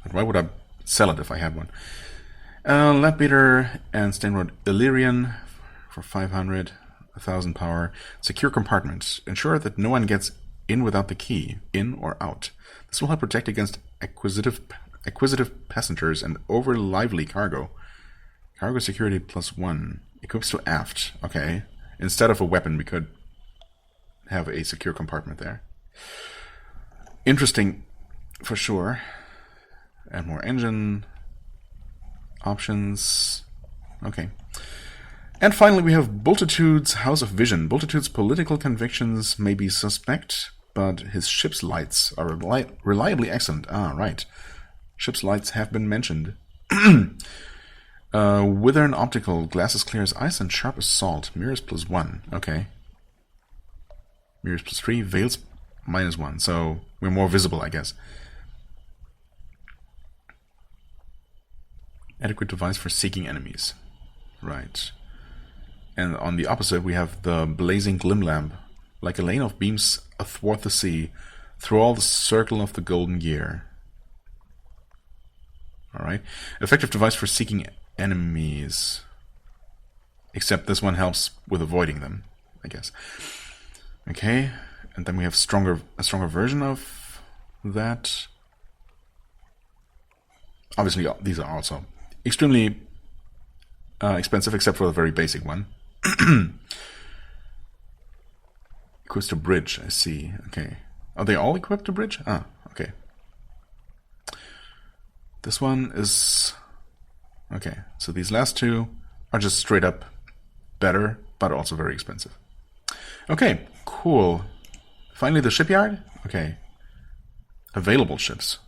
But why would I sell it if I had one? Leadbeater and Stainrod Illyrian for 500, 1,000 power. Secure compartment. Ensure that no one gets in without the key, in or out. This will help protect against acquisitive passengers and over lively cargo. Cargo security plus 1. Equips to aft. Okay. Instead of a weapon, we could have a secure compartment there. Interesting, for sure. And more engine options. Okay. And finally, we have Bultitude's House of Vision. Bultitude's political convictions may be suspect, but his ship's lights are reliably excellent. Ah, right. Ship's lights have been mentioned. Wither and optical. Glass as clear as ice and sharp as salt. Mirrors plus 1. Okay. Mirrors plus 3. Veils minus 1. So we're more visible, I guess. Adequate device for seeking enemies. Right. And on the opposite, we have the blazing glim lamp. Like a lane of beams athwart the sea, through all the circle of the golden year. Alright. Effective device for seeking enemies. Except this one helps with avoiding them, I guess. Okay. And then we have a stronger version of that. Obviously, these are also extremely expensive, except for the very basic one. Equipped to bridge, I see. Okay. Are they all equipped to bridge? Ah, okay. This one is... Okay, so these last two are just straight up better, but also very expensive. Okay, cool. Finally, the shipyard? Okay. Available ships.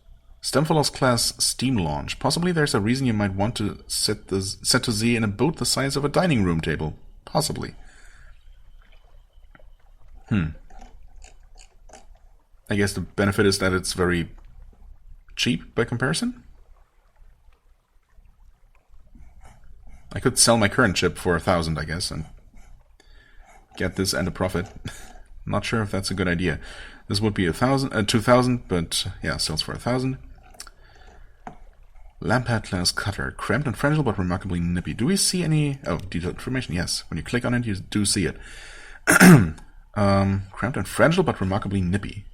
Stemfellows class steam launch. Possibly there's a reason you might want to set to sea in a boat the size of a dining room table. Possibly. I guess the benefit is that it's very cheap by comparison. I could sell my current ship for 1,000, I guess, and get this and a profit. Not sure if that's a good idea. This would be 2,000, but yeah, sells for 1,000. Lampad class cutter, cramped and fragile but remarkably nippy. Do we see any... Oh, detailed information, yes. When you click on it, you do see it. Cramped and fragile but remarkably nippy.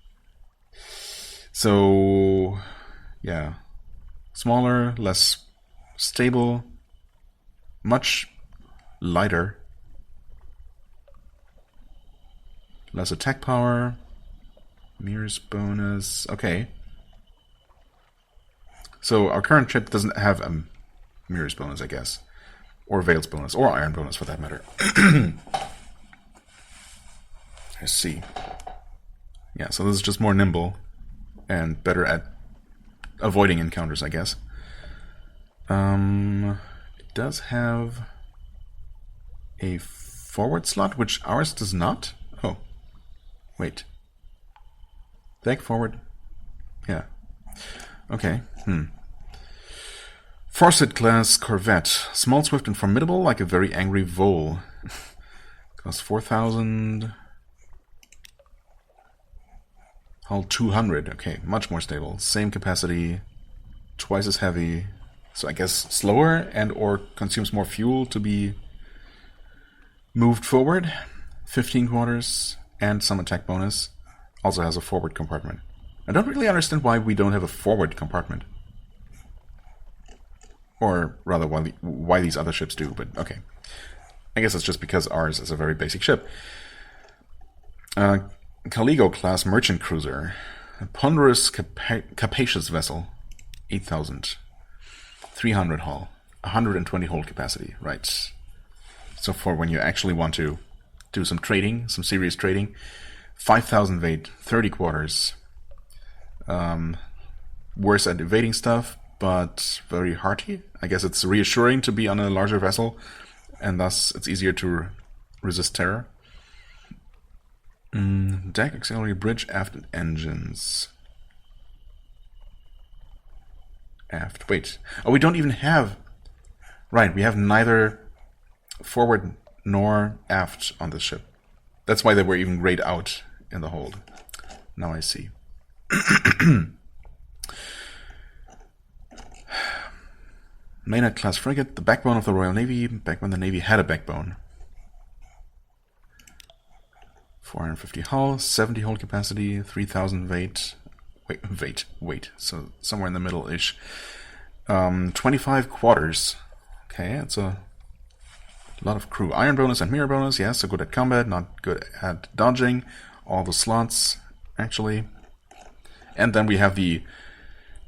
So, yeah. Smaller, less stable, much lighter. Less attack power. Mirrors bonus. Okay. So our current ship doesn't have a mirrors bonus, I guess. Or Veils bonus. Or Iron bonus, for that matter. I see. Yeah, so this is just more nimble. And better at avoiding encounters, I guess. It does have a forward slot, which ours does not. Oh. Wait. Back, forward. Yeah. Okay. Farsight class Corvette. Small, swift, and formidable, like a very angry vole. Costs 4,000. Hull 200. Okay, much more stable. Same capacity. Twice as heavy. So I guess slower and or consumes more fuel to be moved forward. 15 quarters and some attack bonus. Also has a forward compartment. I don't really understand why we don't have a forward compartment. Or rather, why these other ships do, but okay. I guess it's just because ours is a very basic ship. Caligo class merchant cruiser. A ponderous, capacious vessel. 8,000. 300 hull. 120 hold capacity. Right. So for when you actually want to do some trading, some serious trading. 5,000 weight, 30 quarters. Worse at evading stuff, but very hearty. I guess it's reassuring to be on a larger vessel, and thus it's easier to resist terror. Deck, auxiliary bridge, aft, and engines. Aft, wait. Oh, we don't even have... Right, we have neither forward nor aft on this ship. That's why they were even grayed out in the hold. Now I see. Maynard class frigate, the backbone of the Royal Navy, back when the Navy had a backbone. 450 hull, 70 hold capacity, 3,000 weight. Weight. So somewhere in the middle-ish. 25 quarters. Okay, it's a lot of crew. Iron bonus and mirror bonus, yes, so good at combat, not good at dodging. All the slots, actually. And then we have the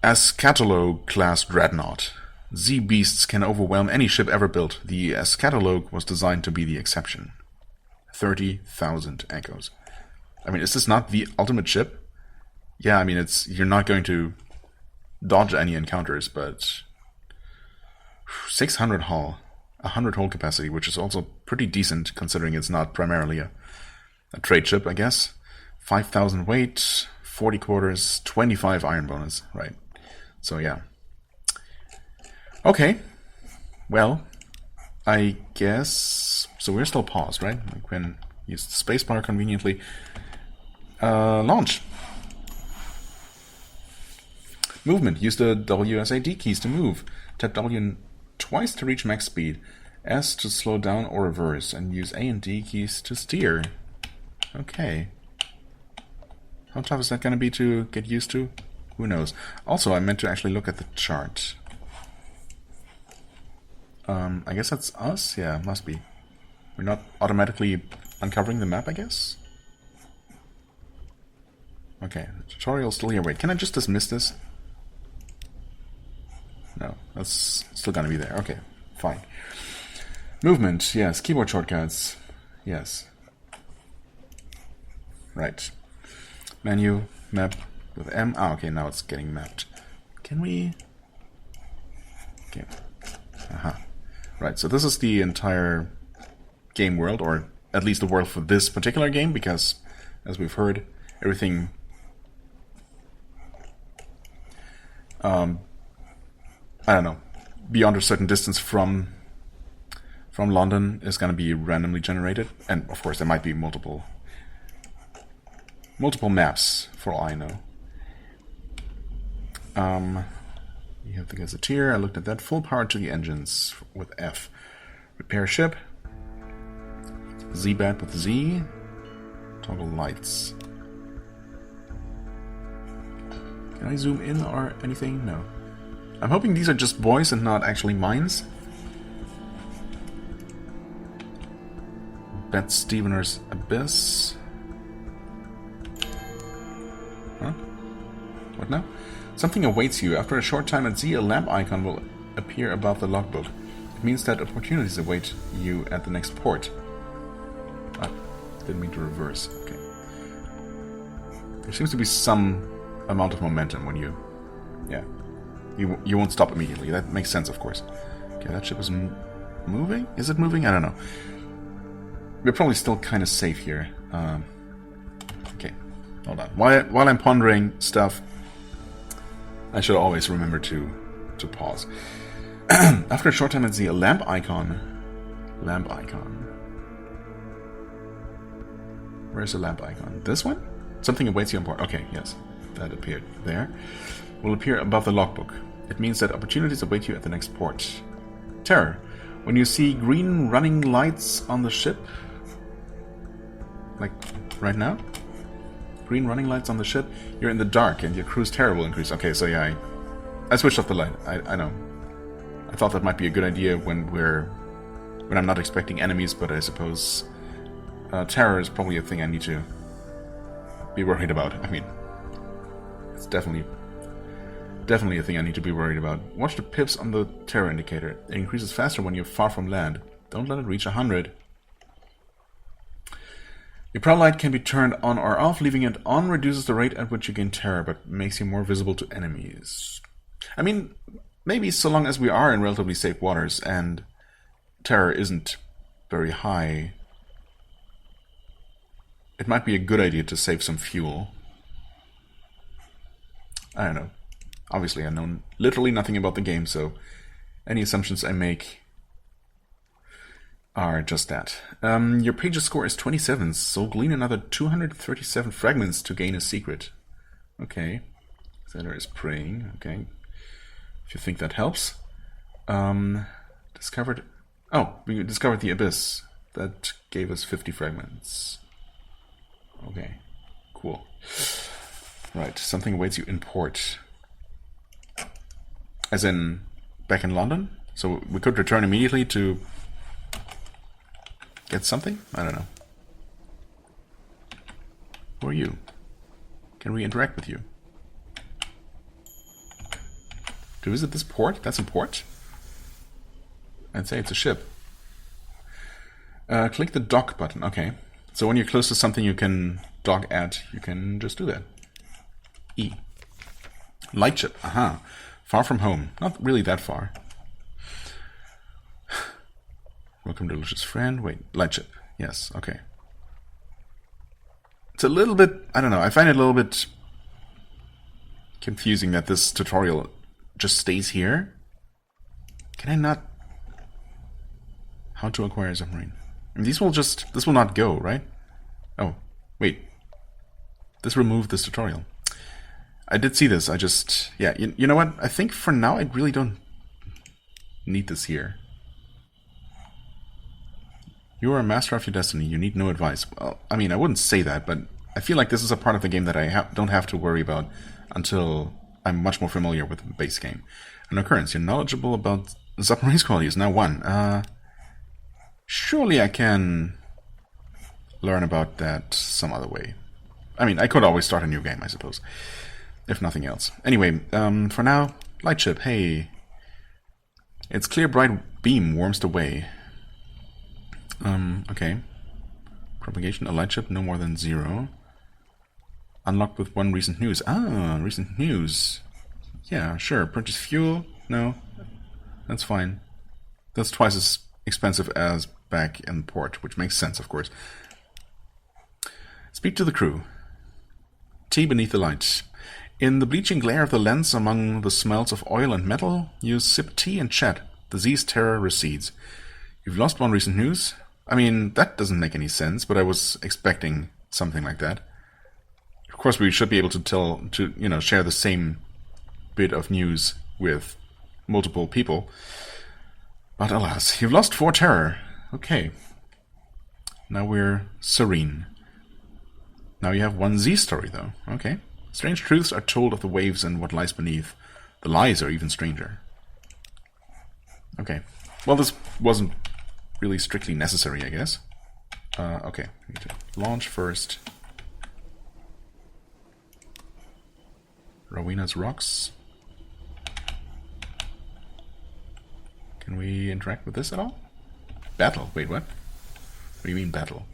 Eschatologue class dreadnought. Z-beasts can overwhelm any ship ever built. The Eschatologue was designed to be the exception. 30,000 echoes. I mean, is this not the ultimate ship? Yeah, I mean, you're not going to dodge any encounters, but 600 hull, 100 hold capacity, which is also pretty decent considering it's not primarily a trade ship, I guess. 5,000 weight, 40 quarters, 25 iron bonus, right? So yeah. Okay. Well, I guess... So we're still paused, right? We can use the spacebar conveniently. Launch. Movement. Use the WSAD keys to move. Tap W twice to reach max speed. S to slow down or reverse. And use A and D keys to steer. Okay. How tough is that going to be to get used to? Who knows. Also, I meant to actually look at the chart. I guess that's us? Yeah, must be. We're not automatically uncovering the map, I guess? Okay, the tutorial's still here. Wait, can I just dismiss this? No, that's still gonna be there. Okay, fine. Movement, yes. Keyboard shortcuts, yes. Right. Menu, map with M. Ah, okay, now it's getting mapped. Can we... Okay. Aha. Right, so this is the entire game world, or at least the world for this particular game, because, as we've heard, everything... I don't know, beyond a certain distance from London is going to be randomly generated, and of course there might be multiple maps, for all I know. You have the Gazetteer, I looked at that. Full power to the engines with F. Repair ship. Z-bat with Z. Toggle lights. Can I zoom in or anything? No. I'm hoping these are just boys and not actually mines. Bet Stevener's Abyss. Huh? What now? Something awaits you. After a short time at Z, a lamp icon will appear above the logbook. It means that opportunities await you at the next port. Ah, didn't mean to reverse. Okay. There seems to be some amount of momentum when you... Yeah. You won't stop immediately. That makes sense, of course. Okay, that ship is moving? Is it moving? I don't know. We're probably still kind of safe here. Okay, hold on. While I'm pondering stuff, I should always remember to pause. After a short time at Z, a lamp icon. Lamp icon. Where's the lamp icon? This one? Something awaits you on board. Okay, yes. That appeared there. Will appear above the logbook. It means that opportunities await you at the next port. Terror. When you see green running lights on the ship... Like, right now? Green running lights on the ship, you're in the dark and your crew's terror will increase. Okay, so yeah, I switched off the light. I know. I thought that might be a good idea when I'm not expecting enemies, but I suppose terror is probably a thing I need to be worried about. I mean, it's definitely a thing I need to be worried about. Watch the pips on the terror indicator. It increases faster when you're far from land. Don't let it reach 100. Your prow light can be turned on or off. Leaving it on reduces the rate at which you gain terror, but makes you more visible to enemies. I mean, maybe so long as we are in relatively safe waters and terror isn't very high, it might be a good idea to save some fuel. I don't know. Obviously, I know literally nothing about the game, so any assumptions I make are just that. Your page's score is 27, so glean another 237 fragments to gain a secret. Okay. Zeller is praying. Okay. If you think that helps. Discovered... Oh, we discovered the Abyss. That gave us 50 fragments. Okay. Cool. Right, something awaits you in port. As in, back in London? So we could return immediately to... get something? I don't know. Who are you? Can we interact with you? To visit this port? That's a port? I'd say it's a ship. Click the dock button. Okay. So when you're close to something you can dock at, you can just do that. E. Lightship. Aha. Far from home. Not really that far. Welcome, delicious friend. Wait, lightship. Yes, okay. It's a little bit... I don't know. I find it a little bit confusing that this tutorial just stays here. Can I not... How to acquire a submarine. And these will just... This will not go, right? Oh, wait. This removed this tutorial. I did see this. I just... Yeah, you know what? I think for now I really don't need this here. You are a master of your destiny. You need no advice. Well, I mean, I wouldn't say that, but I feel like this is a part of the game that I don't have to worry about until I'm much more familiar with the base game. An occurrence. You're knowledgeable about submarines qualities. Now 1. Surely I can learn about that some other way. I mean, I could always start a new game, I suppose. If nothing else. Anyway, for now, lightship. Hey. Its clear, bright beam warms the way. Okay. Propagation, a lightship, no more than 0. Unlocked with 1 recent news. Ah, recent news. Yeah, sure. Purchase fuel? No. That's fine. That's twice as expensive as back in port, which makes sense, of course. Speak to the crew. Tea beneath the light. In the bleaching glare of the lens among the smells of oil and metal, you sip tea and chat. The Z's terror recedes. You've lost 1 recent news? I mean, that doesn't make any sense, but I was expecting something like that. Of course, we should be able to share the same bit of news with multiple people. But alas, you've lost 4 terror. Okay. Now we're serene. Now you have 1 Z story, though. Okay. Strange truths are told of the waves and what lies beneath. The lies are even stranger. Okay. Well, this wasn't really strictly necessary, I guess. Okay, we need to launch first. Rowena's Rocks. Can we interact with this at all? Battle? Wait, what? What do you mean battle?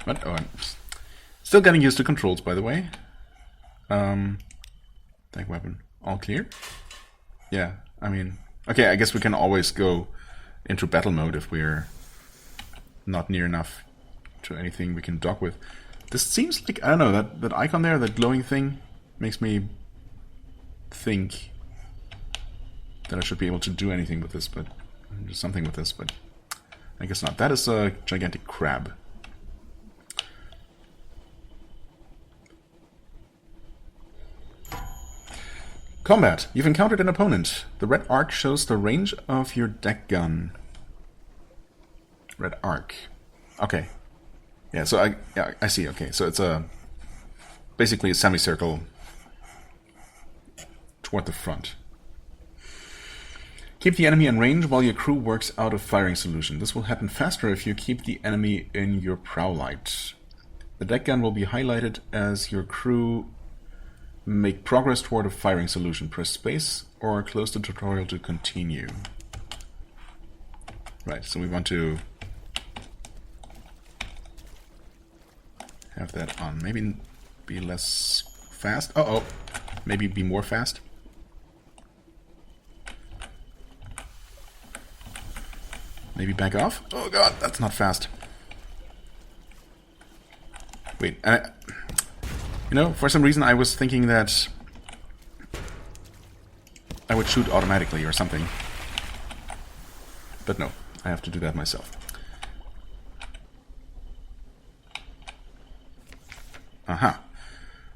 What? Oh, I'm still getting used to controls, by the way. Tank weapon. All clear? Yeah, I mean... Okay, I guess we can always go into battle mode if we're not near enough to anything we can dock with. This seems like... I don't know, that icon there, that glowing thing, makes me think that I should be able to do anything with this, but... do something with this, but... I guess not. That is a gigantic crab. Combat. You've encountered an opponent. The red arc shows the range of your deck gun. Red arc. Okay. Yeah, so I see. Okay, so it's basically a semicircle toward the front. Keep the enemy in range while your crew works out a firing solution. This will happen faster if you keep the enemy in your prow light. The deck gun will be highlighted as your crew make progress toward a firing solution. Press space or close the tutorial to continue. Right, so we want to have that on. Maybe be less fast. Uh-oh. Maybe be more fast. Maybe back off. Oh god, that's not fast. Wait, you know, for some reason I was thinking that I would shoot automatically or something. But no, I have to do that myself. Aha.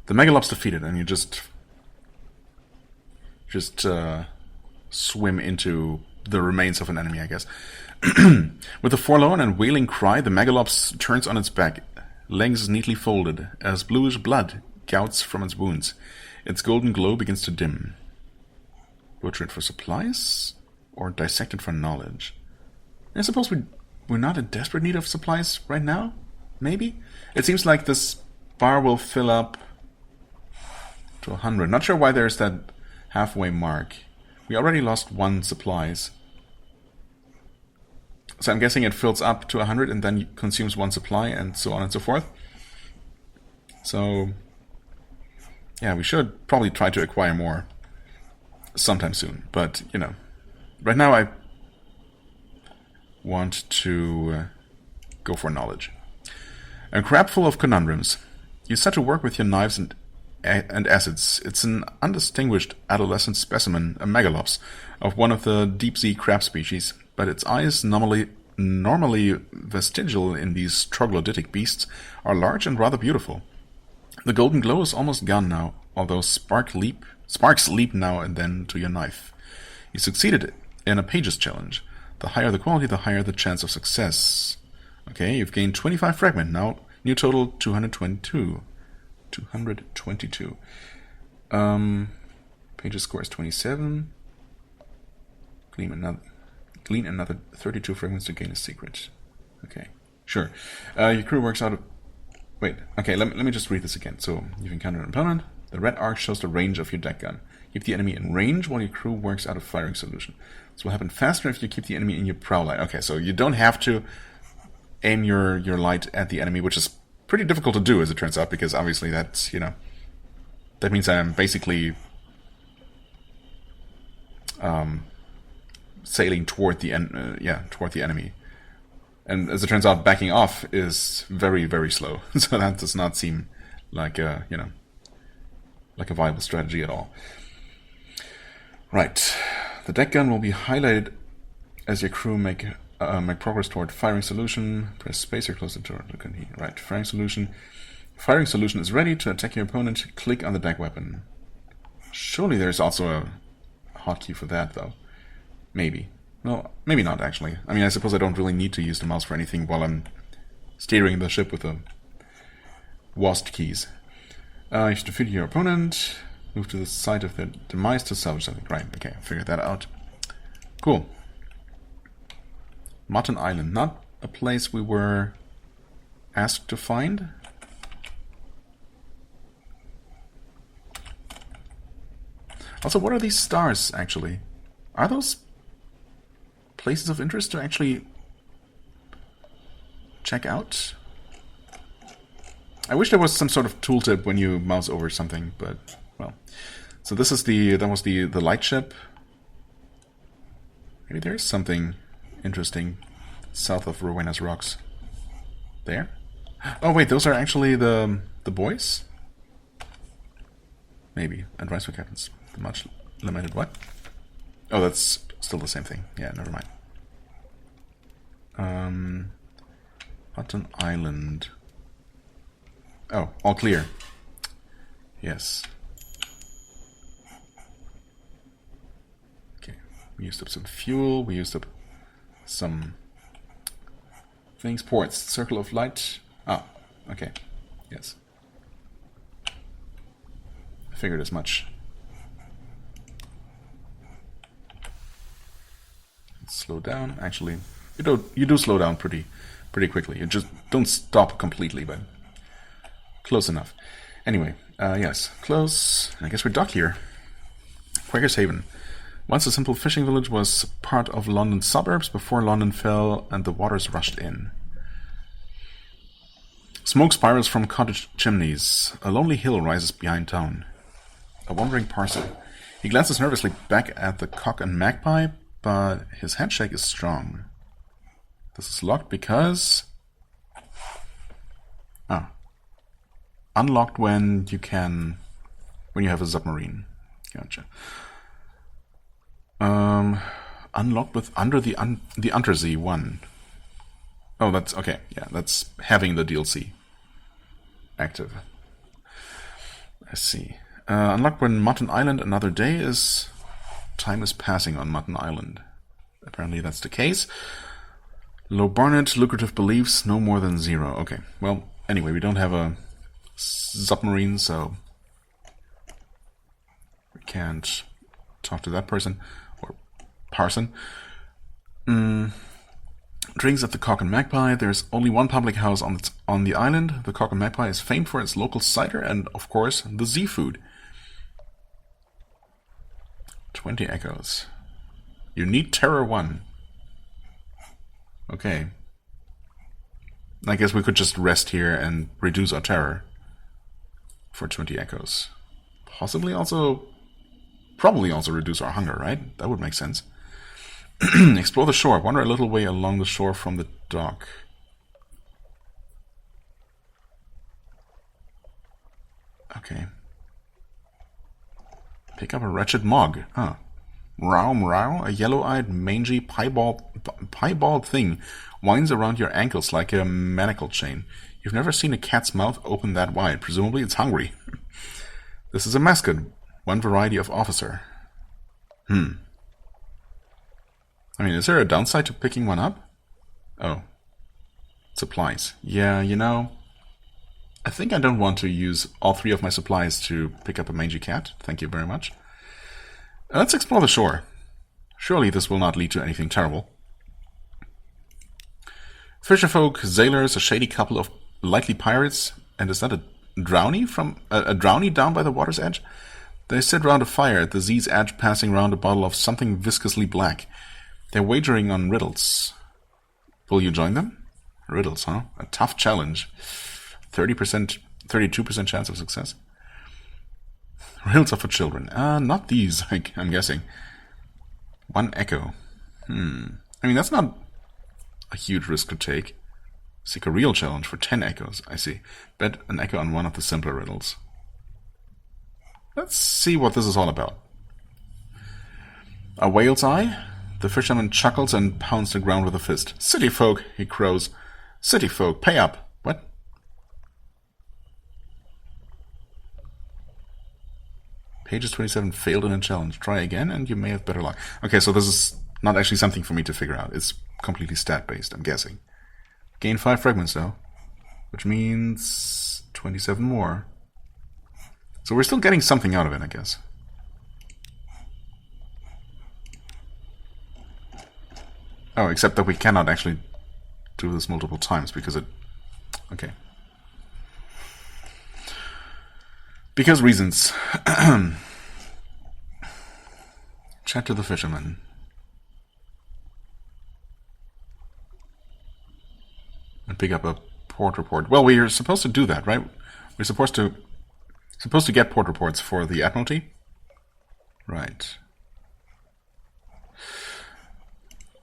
The Megalop's defeated, and you just swim into the remains of an enemy, I guess. With a forlorn and wailing cry, the Megalops turns on its back, legs neatly folded, as bluish blood gouts from its wounds. Its golden glow begins to dim. Butcher it for supplies? Or dissect it for knowledge? I suppose we're not in desperate need of supplies right now? Maybe? It seems like this bar will fill up to 100. Not sure why there's that halfway mark. We already lost 1 supplies. So I'm guessing it fills up to 100 and then consumes 1 supply and so on and so forth. So, yeah, we should probably try to acquire more sometime soon. But, you know, right now I want to go for knowledge. A crab full of conundrums. You set to work with your knives and acids. It's an undistinguished adolescent specimen, a megalops, of one of the deep-sea crab species, but its eyes, normally vestigial in these troglodytic beasts, are large and rather beautiful. The golden glow is almost gone now, although sparks leap now and then to your knife. You succeeded in a pages challenge. The higher the quality, the higher the chance of success. Okay, you've gained 25 fragment now. New total 222. 222. Pages score is 27. Glean another 32 fragments to gain a secret. Okay, sure. Your crew works out of... Wait, okay, let me just read this again. So, you've encountered an opponent. The red arc shows the range of your deck gun. Keep the enemy in range while your crew works out a firing solution. This will happen faster if you keep the enemy in your prow light. Okay, so you don't have to aim your light at the enemy, which is pretty difficult to do, as it turns out, because obviously that's, you know, that means I'm basically sailing toward the enemy. And as it turns out, backing off is very, very slow. So that does not seem like a, you know, like a viable strategy at all. Right. The deck gun will be highlighted as your crew make progress toward firing solution. Press space or close the door to continue. Right. Firing solution. Firing solution is ready to attack your opponent. Click on the deck weapon. Surely there's also a hotkey for that, though. Maybe. Well, maybe not, actually. I mean, I suppose I don't really need to use the mouse for anything while I'm steering the ship with the WASD keys. You have to defeat your opponent. Move to the site of their demise to salvage something. Right, okay, I figured that out. Cool. Mutton Island. Not a place we were asked to find. Also, what are these stars, actually? Are those places of interest to actually check out? I wish there was some sort of tooltip when you mouse over something, but, well. So this is that was the light ship. Maybe there is something interesting south of Rowena's Rocks. There? Oh wait, those are actually the boys? Maybe. Advice for captains. The much limited what? Oh, that's still the same thing. Yeah, never mind. Hutton Island. Oh, all clear. Yes. Okay, we used up some fuel, we used up some things. Ports, circle of light. Ah, okay. Yes. I figured as much. Let's slow down. Actually, you do slow down pretty quickly. You just don't stop completely, but close enough. Anyway, yes, close. I guess we're docked here. Quaker's Haven. Once a simple fishing village, was part of London's suburbs before London fell and the waters rushed in. Smoke spirals from cottage chimneys. A lonely hill rises behind town. A wandering parson. He glances nervously back at the Cock and Magpie, but his handshake is strong. This is locked because... Ah. Unlocked when you have a submarine. Gotcha. Unlocked with under the Untersee one. Oh, that's okay. Yeah, that's having the DLC active. Let's see. Unlocked when Mutton Island another day is... Time is passing on Mutton Island. Apparently that's the case. Low Barnet, lucrative beliefs, no more than 0. Okay, well, anyway, we don't have a submarine, so we can't talk to that person, or parson. Drinks at the Cock and Magpie. There's only one public house on the island. The Cock and Magpie is famed for its local cider and, of course, the Z-food. 20 echoes. You need Terror 1. Okay. I guess we could just rest here and reduce our terror for 20 echoes. Probably also reduce our hunger, right? That would make sense. Explore the shore. Wander a little way along the shore from the dock. Okay. Pick up a wretched mog. Huh. Row, a yellow-eyed, mangy, piebald thing winds around your ankles like a manacle chain. You've never seen a cat's mouth open that wide. Presumably it's hungry. This is a mascot. One variety of officer. I mean, is there a downside to picking one up? Oh. Supplies. Yeah, you know, I think I don't want to use all 3 of my supplies to pick up a mangy cat. Thank you very much. Let's explore the shore. Surely this will not lead to anything terrible. Fisherfolk, sailors, a shady couple of likely pirates, and is that a drownie a drownie down by the water's edge? They sit round a fire at the Z's edge, passing round a bottle of something viscously black. They're wagering on riddles. Will you join them? Riddles, huh? A tough challenge. 32% chance of success. Riddles are for children. Not these, I'm guessing. 1 echo. I mean, that's not a huge risk to take. Seek a real challenge for 10 echoes. I see. Bet an echo on one of the simpler riddles. Let's see what this is all about. A whale's eye? The fisherman chuckles and pounds the ground with a fist. City folk, he crows. City folk, pay up. What? Pages 27 failed in a challenge. Try again and you may have better luck. Okay, so this is not actually something for me to figure out. It's completely stat-based, I'm guessing. Gain 5 fragments, though. Which means 27 more. So we're still getting something out of it, I guess. Oh, except that we cannot actually do this multiple times because it... Okay. Because reasons. Chat to the fisherman. And pick up a port report. Well, we are supposed to do that, right? We're supposed to get port reports for the Admiralty. Right.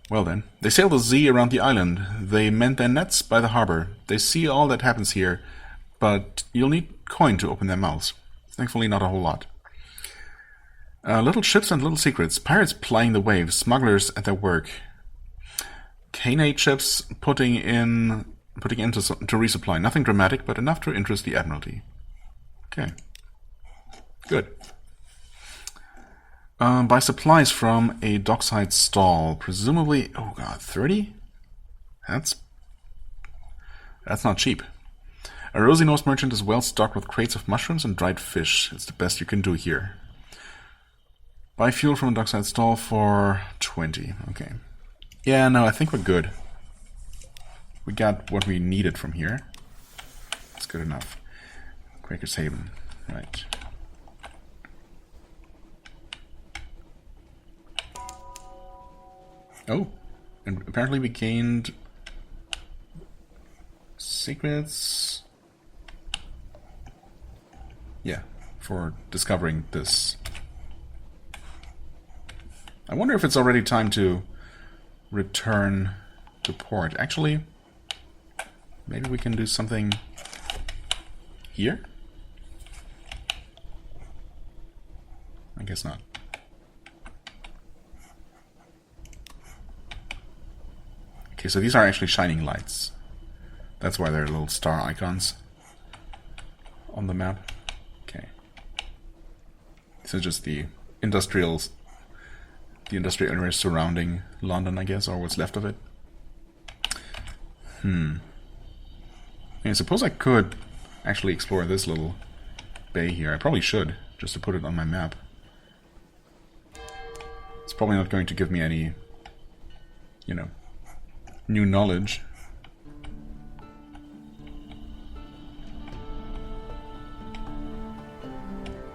Well then, they sail the Z around the island. They mend their nets by the harbor. They see all that happens here, but you'll need coin to open their mouths. Thankfully, not a whole lot. Little ships and little secrets. Pirates plying the waves. Smugglers at their work. Canate ships putting into to resupply. Nothing dramatic, but enough to interest the Admiralty. Okay. Good. Buy supplies from a dockside stall. Presumably... Oh god, 30? That's not cheap. A rosy-nosed merchant is well stocked with crates of mushrooms and dried fish. It's the best you can do here. Buy fuel from a dockside stall for 20. Okay. Yeah, no, I think we're good. We got what we needed from here. That's good enough. Quaker's Haven. Right. Oh, and apparently we gained secrets. Yeah, for discovering this. I wonder if it's already time to return to port. Actually, maybe we can do something here? I guess not. Okay, so these are actually shining lights. That's why they're little star icons on the map. Okay. So just the industrial area surrounding London, I guess, or what's left of it. I suppose I could actually explore this little bay here. I probably should, just to put it on my map. It's probably not going to give me any, new knowledge.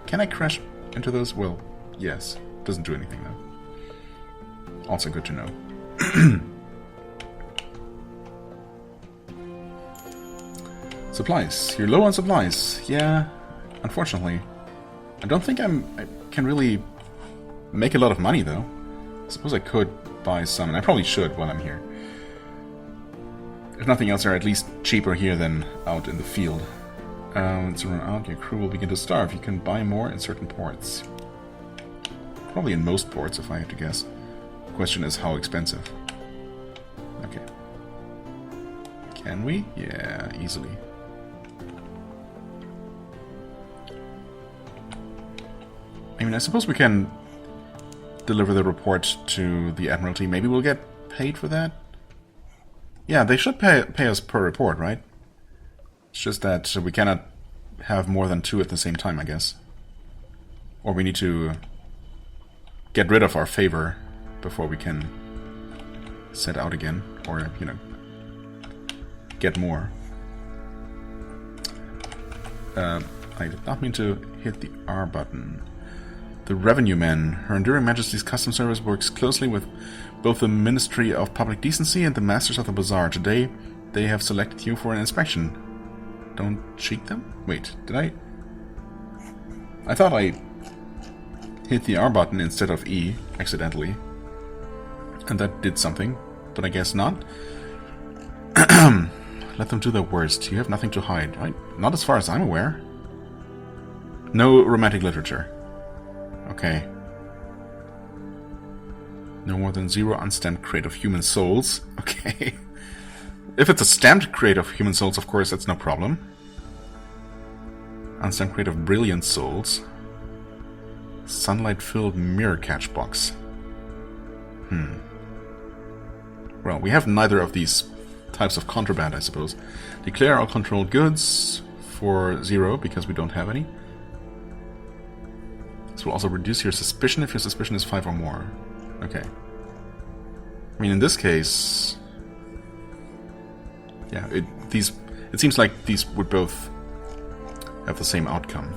Can I crash into those? Well, yes. Doesn't do anything, though. Also good to know. Supplies. You're low on supplies. Yeah, unfortunately. I don't think I can really make a lot of money, though. I suppose I could buy some, and I probably should while I'm here. If nothing else, they're at least cheaper here than out in the field. Once you run out, your crew will begin to starve. You can buy more in certain ports. Probably in most ports, if I have to guess. The question is how expensive. Okay. Can we? Yeah, easily. I mean, I suppose we can deliver the report to the Admiralty. Maybe we'll get paid for that? Yeah, they should pay us per report, right? It's just that we cannot have more than 2 at the same time, I guess. Or we need to get rid of our favor before we can set out again. Or, get more. I did not mean to hit the R button. The Revenue Men. Her Enduring Majesty's Customs Service works closely with both the Ministry of Public Decency and the Masters of the Bazaar. Today, they have selected you for an inspection. Don't cheat them? Wait, did I? I thought I hit the R button instead of E, accidentally. And that did something, but I guess not. Let them do their worst. You have nothing to hide, right? Not as far as I'm aware. No romantic literature. Okay. No more than 0 unstamped crate of human souls. Okay. If it's a stamped crate of human souls, of course, that's no problem. Unstamped crate of brilliant souls. Sunlight-filled mirror catch box. Well, we have neither of these types of contraband, I suppose. Declare all controlled goods for 0, because we don't have any. This will also reduce your suspicion if your suspicion is 5 or more. Okay. I mean, in this case... Yeah, it seems like these would both have the same outcome.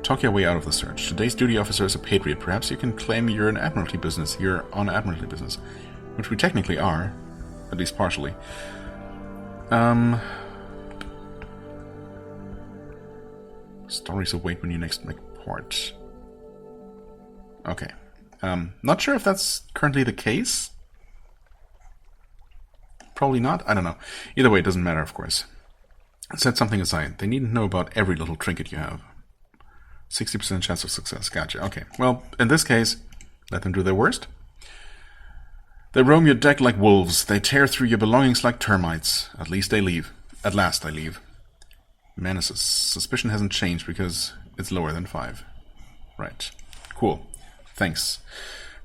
Talk your way out of the search. Today's duty officer is a patriot. Perhaps you can claim you're an Admiralty business. You're on Admiralty business. Which we technically are. At least partially. Stories await when you next make port. Okay. Not sure if that's currently the case. Probably not. I don't know. Either way, it doesn't matter, of course. Set something aside. They needn't know about every little trinket you have. 60% chance of success. Gotcha. Okay. Well, in this case, let them do their worst. They roam your deck like wolves. They tear through your belongings like termites. At least they leave. At last they leave. Menaces. Suspicion hasn't changed because it's lower than 5. Right. Cool. Thanks.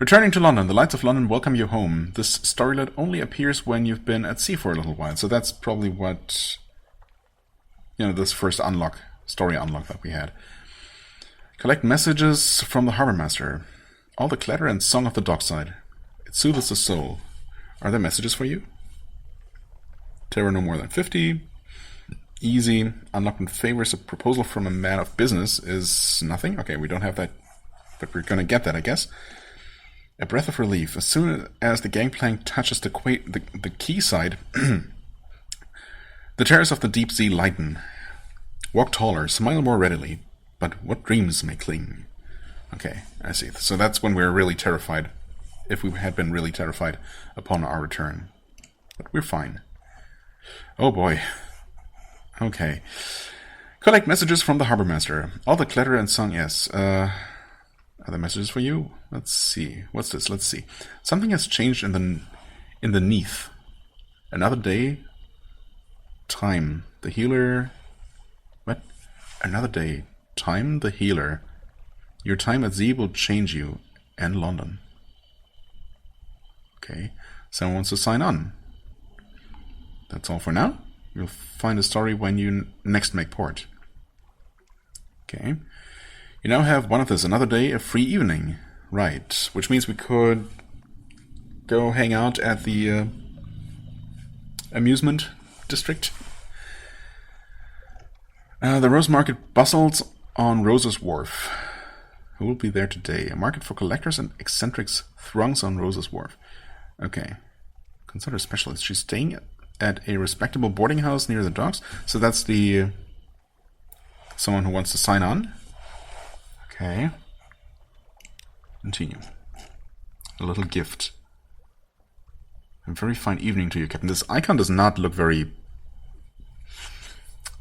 Returning to London. The lights of London welcome you home. This storylet only appears when you've been at sea for a little while. So that's probably what... You know, this first story unlock that we had. Collect messages from the Harbour Master. All the clatter and song of the dockside. It soothes the soul. Are there messages for you? Terror no more than 50. Easy. Unlocked in favors. A proposal from a man of business is nothing. Okay, we don't have that, but we're gonna get that, I guess. A breath of relief. As soon as the gangplank touches the quayside, the terrors of the deep sea lighten. Walk taller, smile more readily, but what dreams may cling? Okay, I see. So that's when we're really terrified, if we had been really terrified upon our return. But we're fine. Oh boy. Okay. Collect messages from the Harbour Master. All the clatter and song, yes. Are there messages for you? Let's see. What's this? Let's see. Something has changed in the Neath. Another day. Time. The healer... What? Another day. Time. The healer. Your time at Z will change you. And London. Okay. Someone wants to sign on. That's all for now. You'll find a story when you next make port. Okay. You now have one of this. Another day, a free evening. Right. Which means we could go hang out at the amusement district. The Rose Market bustles on Rose's Wharf. Who will be there today? A market for collectors and eccentrics throngs on Rose's Wharf. Okay. Consider a specialist. She's staying at a respectable boarding house near the docks. So that's the... someone who wants to sign on. Okay. Continue. A little gift. A very fine evening to you, Captain. This icon does not look very...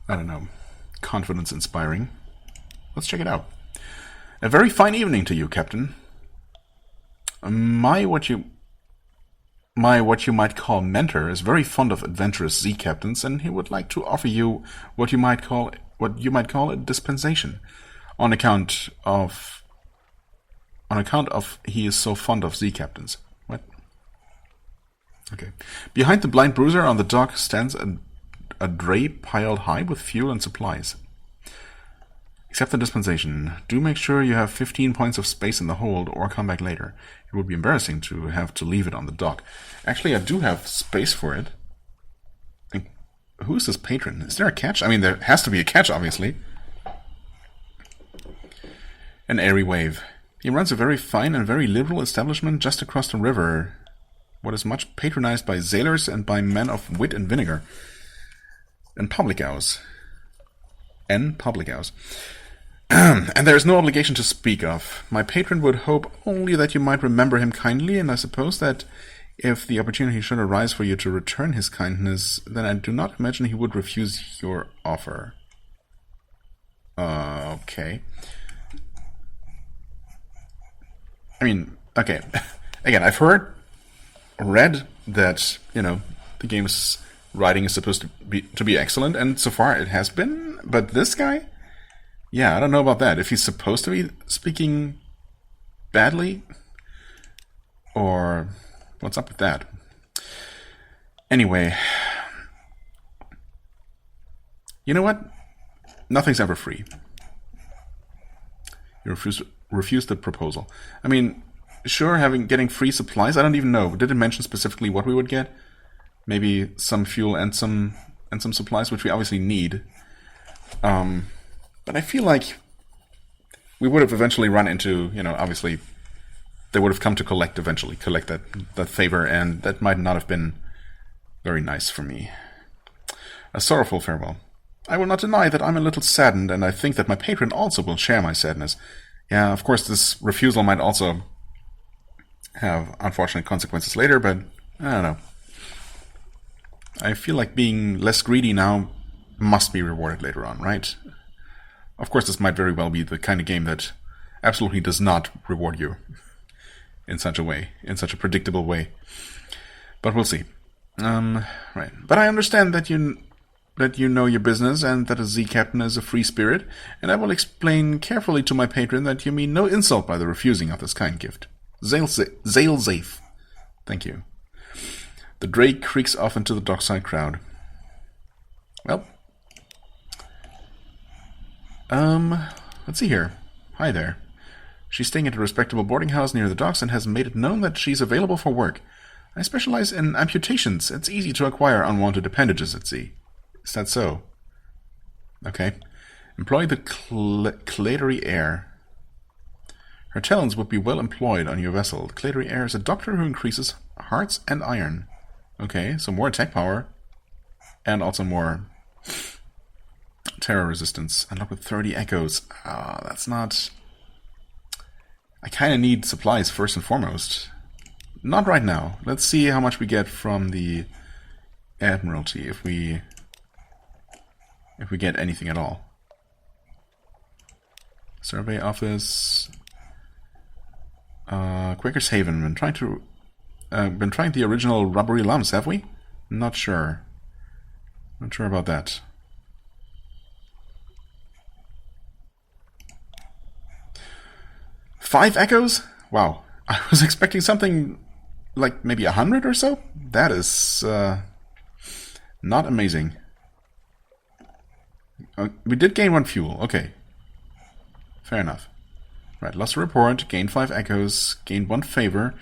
I don't know. Confidence-inspiring. Let's check it out. A very fine evening to you, Captain. My what you might call mentor is very fond of adventurous Z captains, and he would like to offer you what you might call a dispensation, on account of he is so fond of Z captains. What? Okay. Behind the blind bruiser on the dock stands a dray piled high with fuel and supplies. Accept the dispensation. Do make sure you have 15 points of space in the hold, or come back later. It would be embarrassing to have to leave it on the dock. Actually, I do have space for it. Who is this patron? Is there a catch? I mean, there has to be a catch, obviously. An airy wave. He runs a very fine and very liberal establishment just across the river. What is much patronized by sailors and by men of wit and vinegar. And public hours. And there is no obligation to speak of. My patron would hope only that you might remember him kindly, and I suppose that if the opportunity should arise for you to return his kindness, then I do not imagine he would refuse your offer. Okay. I mean, okay. Again, I've read that, you know, the game's writing is supposed to be excellent, and so far it has been, but this guy? Yeah, I don't know about that. If he's supposed to be speaking badly, or what's up with that? Anyway, you know what? Nothing's ever free. You refused the proposal. I mean, sure, getting free supplies. I don't even know. Did it mention specifically what we would get? Maybe some fuel and some supplies, which we obviously need. But I feel like we would have eventually run into, obviously they would have come to collect that favor, and that might not have been very nice for me. A sorrowful farewell. I will not deny that I'm a little saddened, and I think that my patron also will share my sadness. Yeah, of course, this refusal might also have unfortunate consequences later, but I don't know. I feel like being less greedy now must be rewarded later on, right? Of course, this might very well be the kind of game that absolutely does not reward you in such a way, in such a predictable way. But we'll see. Right. But I understand that you know your business and that a Z-captain is a free spirit, and I will explain carefully to my patron that you mean no insult by the refusing of this kind gift. Zail Zafe. Thank you. The drake creaks off into the dockside crowd. Well. Let's see here. Hi there. She's staying at a respectable boarding house near the docks and has made it known that she's available for work. I specialize in amputations. It's easy to acquire unwanted appendages at sea. Is that so? Okay. Employ the Clatory Air. Her talents would be well employed on your vessel. The Clatory Air is a doctor who increases hearts and iron. Okay, so more attack power. And also more terror resistance. Unlock with 30 echoes. That's not... I kind of need supplies first and foremost. Not right now. Let's see how much we get from the Admiralty if we get anything at all. Survey office. Quaker's Haven. Been trying the original rubbery lumps, have we? Not sure. Not sure about that. Five echoes? Wow. I was expecting something like maybe 100 or so? That is not amazing. We did gain 1 fuel. Okay. Fair enough. Right, lost a report, gained 5 echoes, gained 1 favor.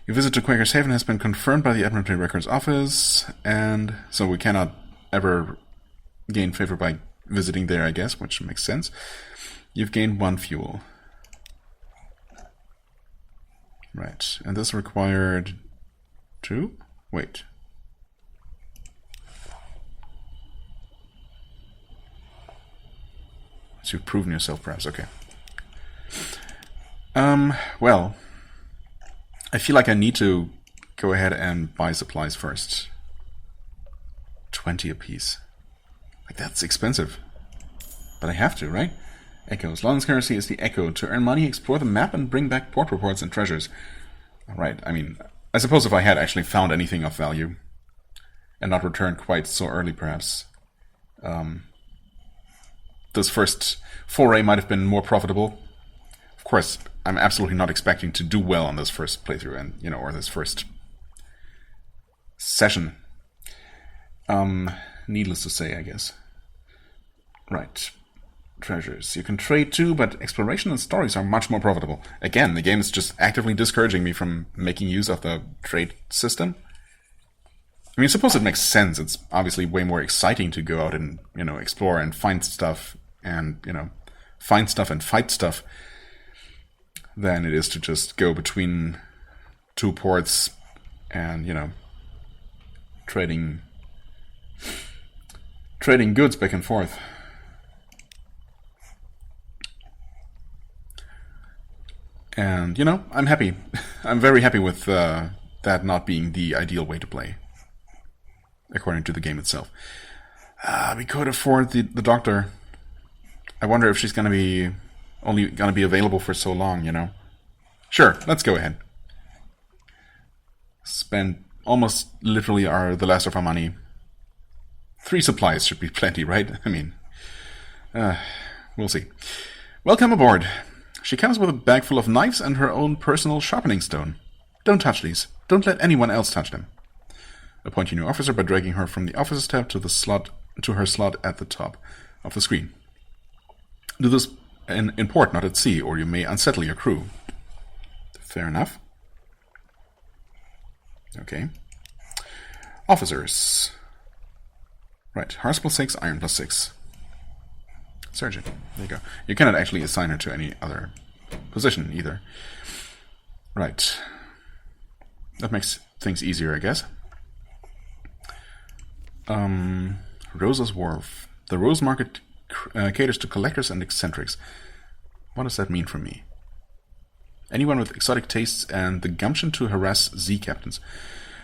Your visit to Quaker's Haven has been confirmed by the Admiralty Records Office, and so we cannot ever gain favor by visiting there, I guess, which makes sense. You've gained 1 fuel. Right, and this required 2? Wait. So you've proven yourself, perhaps. Okay. Well, I feel like I need to go ahead and buy supplies first. 20 apiece. Like, that's expensive. But I have to, right? Echoes. London's currency is the echo. To earn money, explore the map and bring back port reports and treasures. Right, I mean, I suppose if I had actually found anything of value and not returned quite so early, perhaps, this first foray might have been more profitable. Of course, I'm absolutely not expecting to do well on this first playthrough and, or this first session. Needless to say, I guess. Right. Treasures. You can trade too, but exploration and stories are much more profitable. Again, the game is just actively discouraging me from making use of the trade system. I mean, I suppose it makes sense. It's obviously way more exciting to go out and, explore and find stuff and, find stuff and fight stuff than it is to just go between 2 ports and, trading goods back and forth. And, I'm happy. I'm very happy with that not being the ideal way to play, according to the game itself. We could afford the doctor. I wonder if she's only going to be available for so long, Sure, let's go ahead. Spend almost literally the last of our money. 3 supplies should be plenty, right? I mean, we'll see. Welcome aboard. She comes with a bag full of knives and her own personal sharpening stone. Don't touch these. Don't let anyone else touch them. Appoint your new officer by dragging her from the officers tab to her slot at the top of the screen. Do this in port, not at sea, or you may unsettle your crew. Fair enough. Okay. Officers. Right, Horse +6, Iron +6. Surgeon. There you go. You cannot actually assign her to any other position either. Right. That makes things easier, I guess. Rosa's Wharf. The Rose Market caters to collectors and eccentrics. What does that mean for me? Anyone with exotic tastes and the gumption to harass Z captains.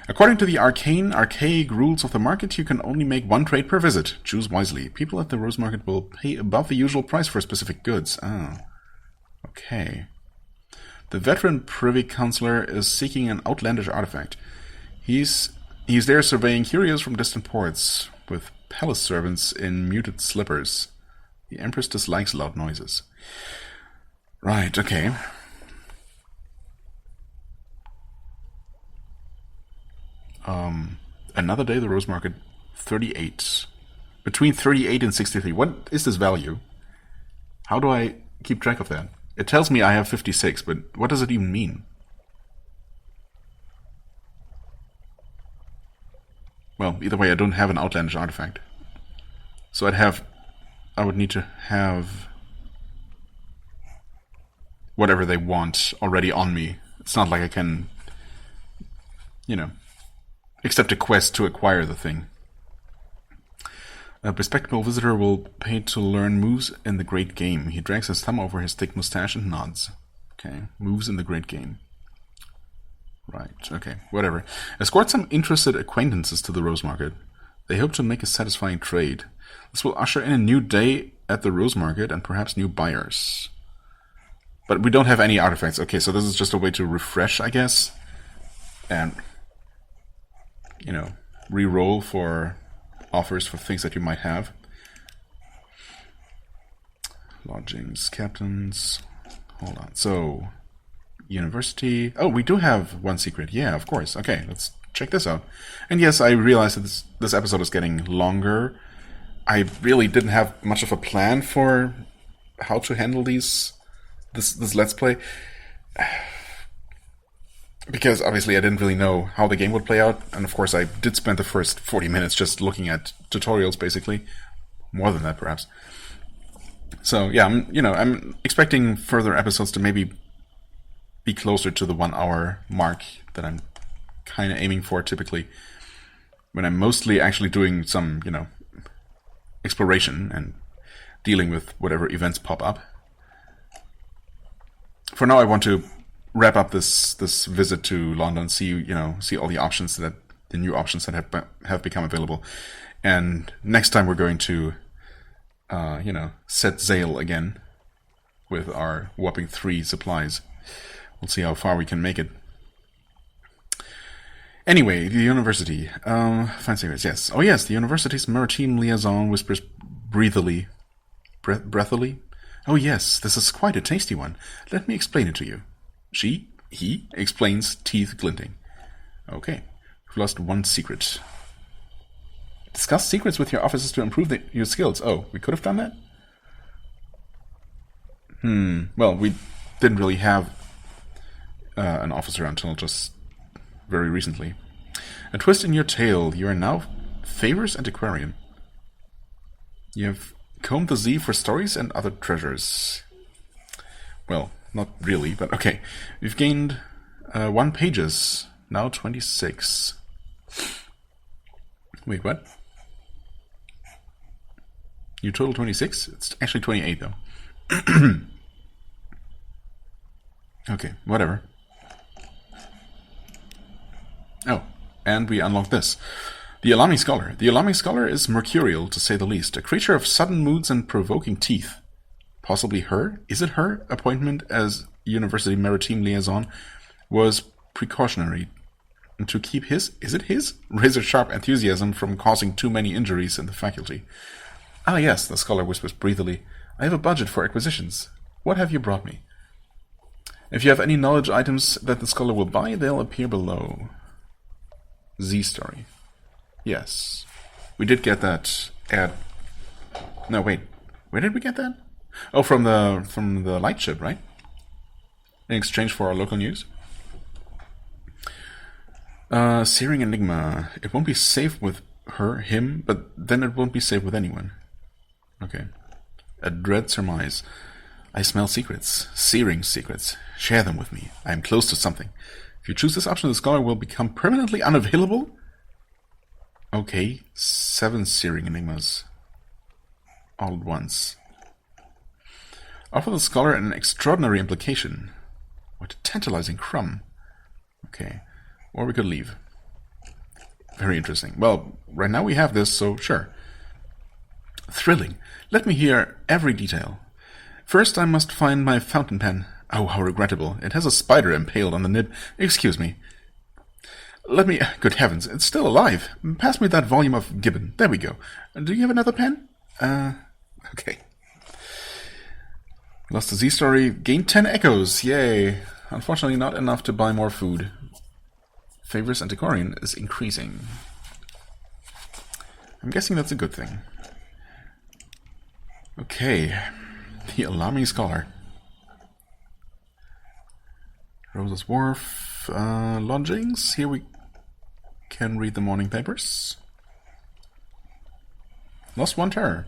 According to the archaic rules of the market, you can only make one trade per visit. Choose wisely. People at the Rose Market will pay above the usual price for specific goods. Oh. Okay. The veteran Privy Councillor is seeking an outlandish artifact. He's there surveying curios from distant ports, with palace servants in muted slippers. The Empress dislikes loud noises. Right, okay. Another day, the Rose Market, 38. Between 38 and 63. What is this value? How do I keep track of that? It tells me I have 56, but what does it even mean? Well, either way, I don't have an outlandish artifact. So I would need to have whatever they want already on me. It's not like I can, accept a quest to acquire the thing. A bespectacled visitor will pay to learn moves in the great game. He drags his thumb over his thick mustache and nods. Okay, moves in the great game. Right, okay, whatever. Escort some interested acquaintances to the Rose Market. They hope to make a satisfying trade. This will usher in a new day at the Rose Market and perhaps new buyers. But we don't have any artifacts. Okay, so this is just a way to refresh, I guess. And re-roll for offers for things that you might have. Lodgings, captains. Hold on. So, university. Oh, we do have one secret. Yeah, of course. Okay, let's check this out. And yes, I realize that this episode is getting longer. I really didn't have much of a plan for how to handle this Let's Play. Because obviously I didn't really know how the game would play out, and of course I did spend the first 40 minutes just looking at tutorials, basically. More than that, perhaps. So yeah, I'm expecting further episodes to maybe be closer to the 1 hour mark that I'm kind of aiming for typically, when I'm mostly actually doing some, exploration and dealing with whatever events pop up. For now, I want to wrap up this visit to London, see all the options the new options that have become available, and next time we're going to set sail again with our whopping 3 supplies. We'll see how far we can make it. Anyway, the university. Fine secrets, yes. Oh yes, the university's maritime liaison whispers breathily. Breathily? Oh yes, this is quite a tasty one. Let me explain it to you. He explains, teeth glinting. Okay, we've lost one secret. Discuss secrets with your officers to improve your skills. Oh, we could have done that? Well, we didn't really have an officer until just very recently. A twist in your tale. You are now Favor's antiquarian. You have combed the Z for stories and other treasures. Well, not really, but okay. We've gained 1 pages. Now 26. Wait, what? You total 26? It's actually 28, though. Okay, whatever. Oh, and we unlock this. The Alarming Scholar. The Alarming Scholar is mercurial, to say the least. A creature of sudden moods and provoking teeth. Possibly her? Is it her appointment as University Maritime Liaison was precautionary to keep his razor-sharp enthusiasm from causing too many injuries in the faculty. Ah yes, the scholar whispers breathily. I have a budget for acquisitions. What have you brought me? If you have any knowledge items that the scholar will buy, they'll appear below. Z story. Yes. We did get that ad. No, wait. Where did we get that? Oh, from the lightship, right? In exchange for our local news. Searing Enigma. It won't be safe with him, but then it won't be safe with anyone. Okay. A dread surmise. I smell secrets. Searing secrets. Share them with me. I am close to something. If you choose this option, the scholar will become permanently unavailable? Okay. 7 searing enigmas. All at once. Offer the scholar an extraordinary implication. What a tantalizing crumb. Okay. Or we could leave. Very interesting. Well, right now we have this, so sure. Thrilling. Let me hear every detail. First, I must find my fountain pen. Oh, how regrettable. It has a spider impaled on the nib. Excuse me. Let me... Good heavens, it's still alive. Pass me that volume of Gibbon. There we go. Do you have another pen? Okay. Lost the Z story. Gained 10 echoes. Yay. Unfortunately, not enough to buy more food. Favors Antiquarian is increasing. I'm guessing that's a good thing. Okay. The Alarming Scholar. Rosa's Wharf. Lodgings. Here we can read the morning papers. Lost 1 terror.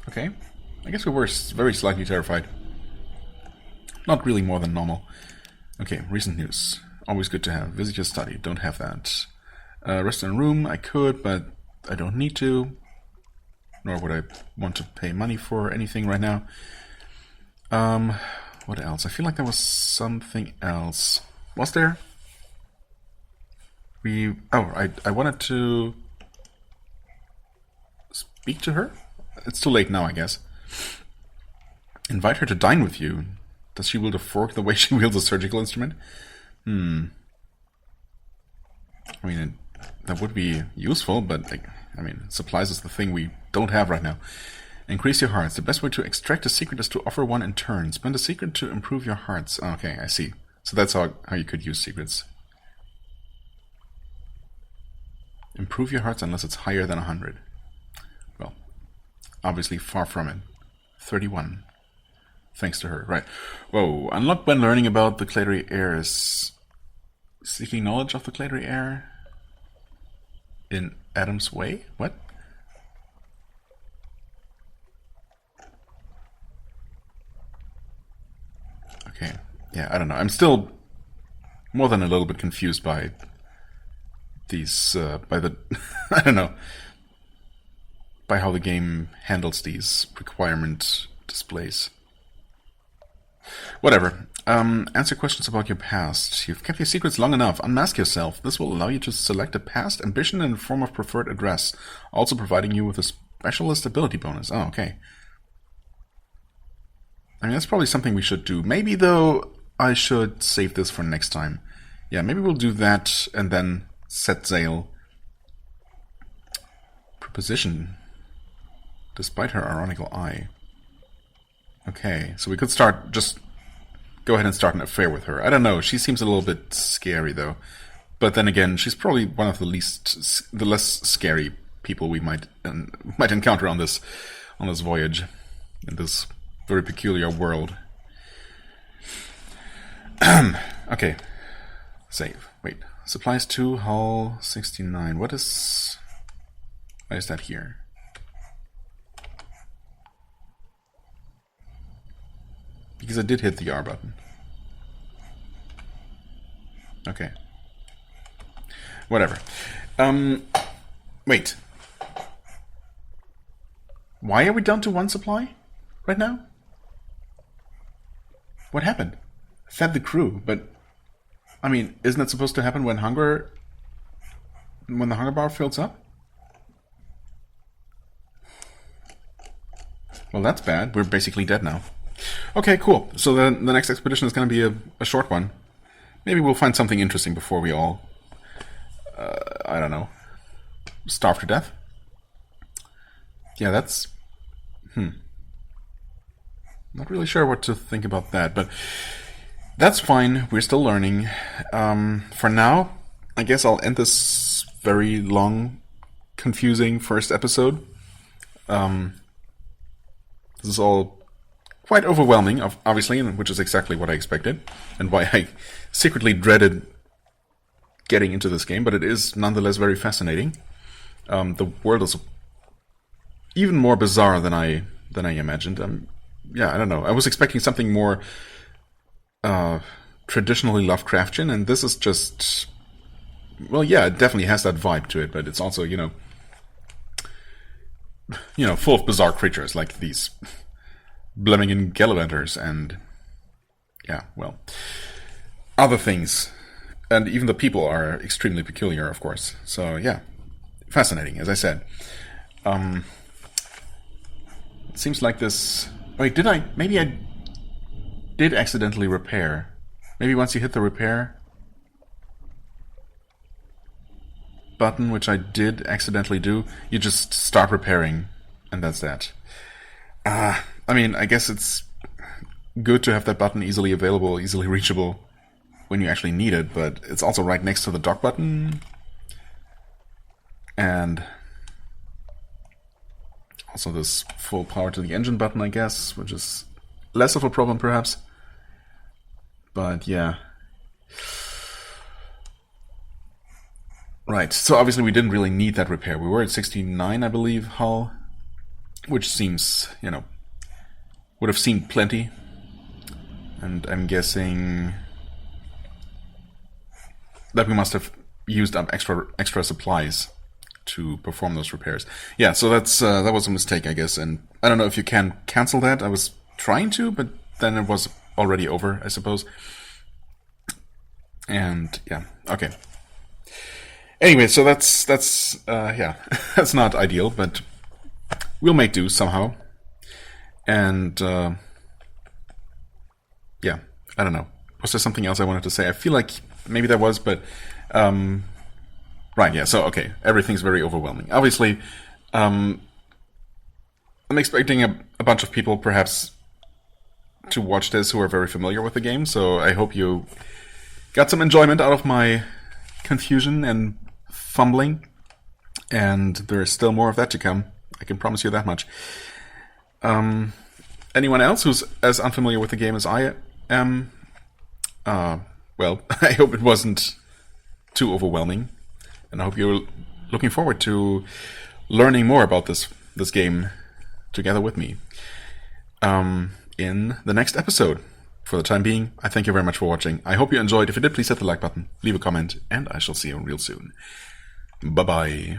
Okay. I guess we were very slightly terrified. Not really more than normal. Okay, recent news. Always good to have. Visit your study. Don't have that. Rest in a room. I could, but I don't need to. Nor would I want to pay money for anything right now. What else? I feel like there was something else. Was there? I wanted to speak to her? It's too late now, I guess. Invite her to dine with you. Does she wield a fork the way she wields a surgical instrument? I mean, that would be useful, but, I mean, supplies is the thing we don't have right now. Increase your hearts. The best way to extract a secret is to offer one in turn. Spend a secret to improve your hearts. Okay, I see. So that's how you could use secrets. Improve your hearts unless it's higher than 100. Well, obviously far from it. 31. Thanks to her. Right. Whoa. Unlocked when learning about the Cladery heirs. Seeking knowledge of the Cladery heir in Adam's Way? What? Okay. Yeah, I don't know. I'm still more than a little bit confused by these, by the, I don't know, by how the game handles these requirement displays. Whatever. Answer questions about your past. You've kept your secrets long enough. Unmask yourself. This will allow you to select a past ambition in the form of preferred address, also providing you with a specialist ability bonus. Oh, okay. I mean, that's probably something we should do. Maybe, though, I should save this for next time. Yeah, maybe we'll do that and then set sail. Proposition. Despite her ironical eye. Okay, so we could just go ahead and start an affair with her. I don't know, she seems a little bit scary, though. But then again, she's probably one of the less scary people we might encounter on this voyage, in this very peculiar world. Okay, save. Wait, supplies 2, hull 69. Why is that here? Because I did hit the R button. Okay. Whatever. Wait. Why are we down to 1 supply right now? What happened? Fed the crew, but I mean, isn't that supposed to happen when the hunger bar fills up? Well, that's bad. We're basically dead now. Okay, cool. So the next expedition is going to be a short one. Maybe we'll find something interesting before we all, I don't know, starve to death. Yeah, that's... Not really sure what to think about that, but that's fine. We're still learning. For now, I guess I'll end this very long, confusing first episode. This is all quite overwhelming, obviously, which is exactly what I expected, and why I secretly dreaded getting into this game, but it is nonetheless very fascinating. The world is even more bizarre than I imagined. Yeah, I don't know. I was expecting something more traditionally Lovecraftian, and this is just... Well, yeah, it definitely has that vibe to it, but it's also, full of bizarre creatures like these Blemmingen Gallivanters and, yeah, well, other things. And even the people are extremely peculiar, of course. So, yeah, fascinating, as I said. It seems like this... Wait, maybe I did accidentally repair. Maybe once you hit the repair button, which I did accidentally do, you just start repairing, and that's that. I mean, I guess it's good to have that button easily available, easily reachable when you actually need it, but it's also right next to the dock button. And also this full power to the engine button, I guess, which is less of a problem, perhaps. But yeah. Right, so obviously we didn't really need that repair. We were at 69, I believe, hull, which seems, would have seemed plenty. And I'm guessing that we must have used up extra supplies to perform those repairs. Yeah, so that was a mistake, I guess. And I don't know if you can cancel that. I was trying to, but then it was already over, I suppose. And yeah, okay. Anyway, so that's yeah, that's not ideal, but we'll make do somehow. And yeah, I don't know. Was there something else I wanted to say? I feel like maybe there was, but right, yeah. So okay, everything's very overwhelming. Obviously, I'm expecting a bunch of people perhaps to watch this who are very familiar with the game. So I hope you got some enjoyment out of my confusion and fumbling, and there is still more of that to come. I can promise you that much. Anyone else who's as unfamiliar with the game as I am, well, I hope it wasn't too overwhelming, and I hope you're looking forward to learning more about this game together with me in the next episode. For the time being, I thank you very much for watching. I hope you enjoyed. If you did, please hit the like button, leave a comment, and I shall see you real soon. Bye-bye.